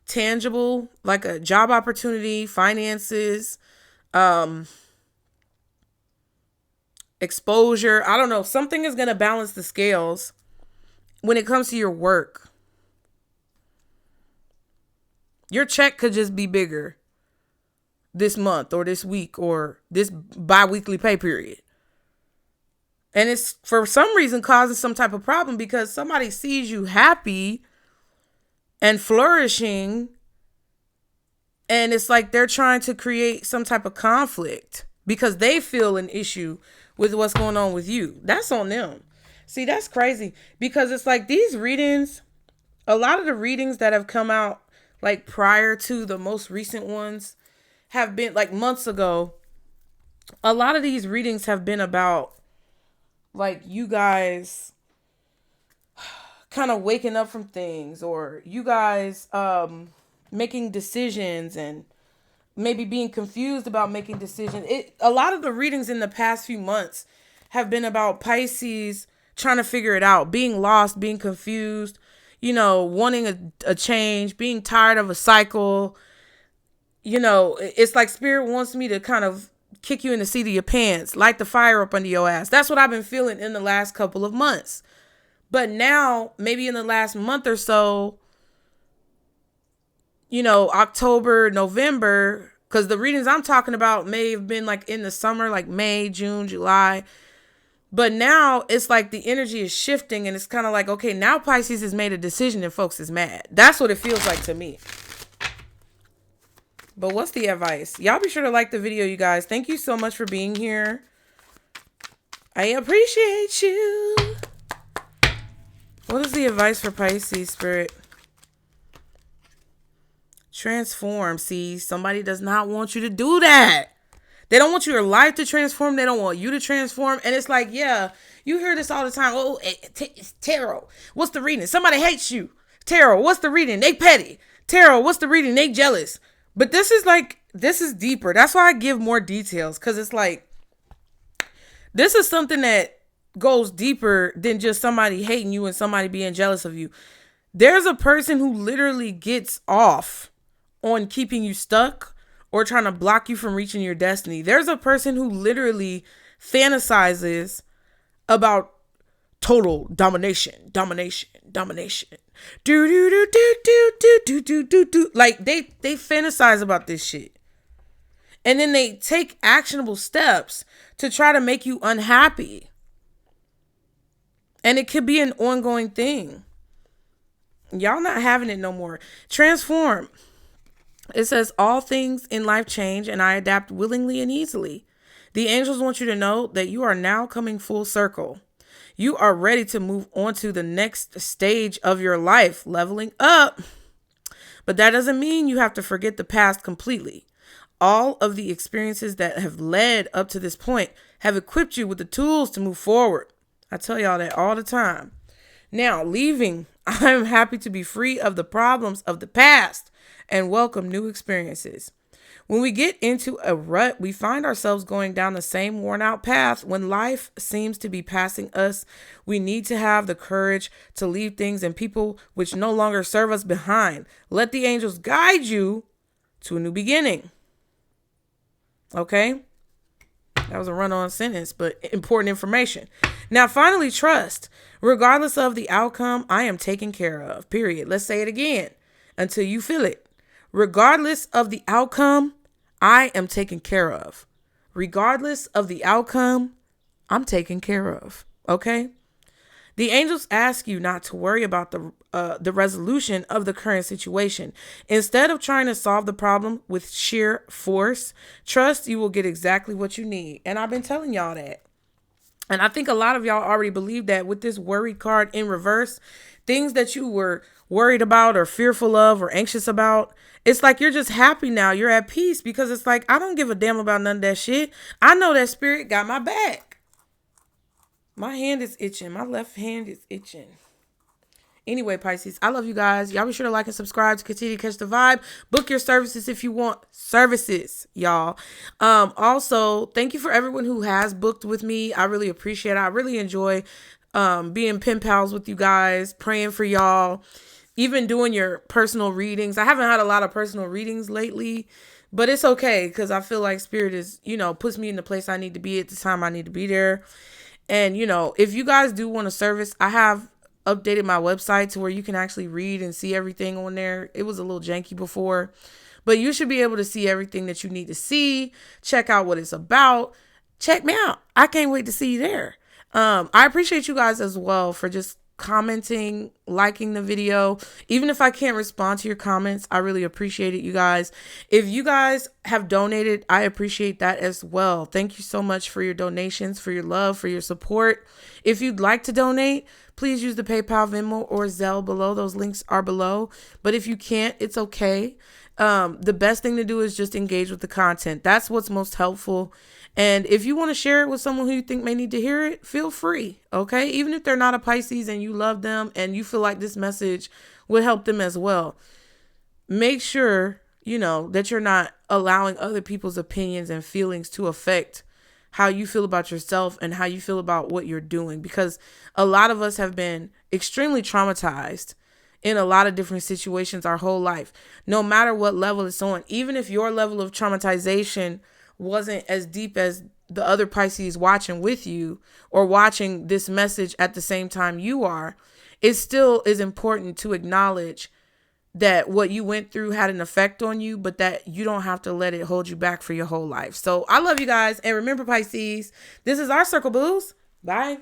tangible, like a job opportunity, finances, exposure. I don't know. Something is going to balance the scales when it comes to your work. Your check could just be bigger this month or this week or this bi-weekly pay period. And it's for some reason causing some type of problem, because somebody sees you happy and flourishing, and it's like they're trying to create some type of conflict because they feel an issue with what's going on with you. That's on them. See, that's crazy, because it's like these readings, a lot of the readings that have come out like prior to the most recent ones have been like months ago. A lot of these readings have been about like you guys kind of waking up from things, or you guys making decisions and maybe being confused about making decisions. A lot of the readings in the past few months have been about Pisces trying to figure it out, being lost, being confused, wanting a change, being tired of a cycle. It's like Spirit wants me to kind of kick you in the seat of your pants, light the fire up under your ass. That's what I've been feeling in the last couple of months. But now, maybe in the last month or so, October, November, because the readings I'm talking about may have been like in the summer, like May, June, July. But now it's like the energy is shifting, and it's kind of like, okay, now Pisces has made a decision and folks is mad. That's what it feels like to me. But what's the advice? Y'all be sure to like the video, you guys. Thank you so much for being here. I appreciate you. What is the advice for Pisces, Spirit? Transform. See, somebody does not want you to do that. They don't want your life to transform. They don't want you to transform. And it's like, yeah, you hear this all the time. It's tarot. What's the reading? Somebody hates you. Tarot, what's the reading? They petty. Tarot, what's the reading? They jealous. But this is deeper. That's why I give more details. Because it's like, this is something that goes deeper than just somebody hating you and somebody being jealous of you. There's a person who literally gets off on keeping you stuck or trying to block you from reaching your destiny. There's a person who literally fantasizes about total domination. Do do do do do do do do do do. Like they fantasize about this shit. And then they take actionable steps to try to make you unhappy. And it could be an ongoing thing. Y'all not having it no more. Transform. It says, all things in life change and I adapt willingly and easily. The angels want you to know that you are now coming full circle. You are ready to move on to the next stage of your life, leveling up. But that doesn't mean you have to forget the past completely. All of the experiences that have led up to this point have equipped you with the tools to move forward. I tell y'all that all the time. Now, leaving, I am happy to be free of the problems of the past and welcome new experiences. When we get into a rut, we find ourselves going down the same worn out path. When life seems to be passing us, we need to have the courage to leave things and people which no longer serve us behind. Let the angels guide you to a new beginning. Okay? That was a run-on sentence, but important information. Now, finally, trust. Regardless of the outcome, I am taken care of. Period. Let's say it again until you feel it. Regardless of the outcome, I am taken care of. Regardless of the outcome, I'm taken care of. Okay? The angels ask you not to worry about the resolution of the current situation. Instead of trying to solve the problem with sheer force, trust you will get exactly what you need. And I've been telling y'all that. And I think a lot of y'all already believe that with this worried card in reverse, things that you were worried about or fearful of or anxious about, it's like you're just happy now. You're at peace because it's like, I don't give a damn about none of that shit. I know that spirit got my back. My hand is itching. My left hand is itching. Anyway, Pisces, I love you guys. Y'all be sure to like and subscribe to continue to catch the vibe. Book your services if you want services, y'all. Also, thank you for everyone who has booked with me. I really appreciate it. I really enjoy being pen pals with you guys, praying for y'all, even doing your personal readings. I haven't had a lot of personal readings lately, but it's okay because I feel like spirit is, puts me in the place I need to be at the time I need to be there. And, if you guys do want a service, I have updated my website to where you can actually read and see everything on there. It was a little janky before, but you should be able to see everything that you need to see. Check out what it's about. Check me out. I can't wait to see you there. I appreciate you guys as well for just commenting, liking the video. Even if I can't respond to your comments, I really appreciate it, you guys. If you guys have donated, I appreciate that as well. Thank you so much for your donations, for your love, for your support. If you'd like to donate, please use the PayPal, Venmo, or Zelle below. Those links are below. But if you can't, it's okay. The best thing to do is just engage with the content. That's what's most helpful. And if you want to share it with someone who you think may need to hear it, feel free. Okay. Even if they're not a Pisces and you love them and you feel like this message would help them as well, make sure, that you're not allowing other people's opinions and feelings to affect how you feel about yourself and how you feel about what you're doing. Because a lot of us have been extremely traumatized in a lot of different situations our whole life, no matter what level it's on. Even if your level of traumatization wasn't as deep as the other Pisces watching with you or watching this message at the same time you are, it still is important to acknowledge that what you went through had an effect on you, but that you don't have to let it hold you back for your whole life. So I love you guys. And remember, Pisces, this is our Circle Booze. Bye.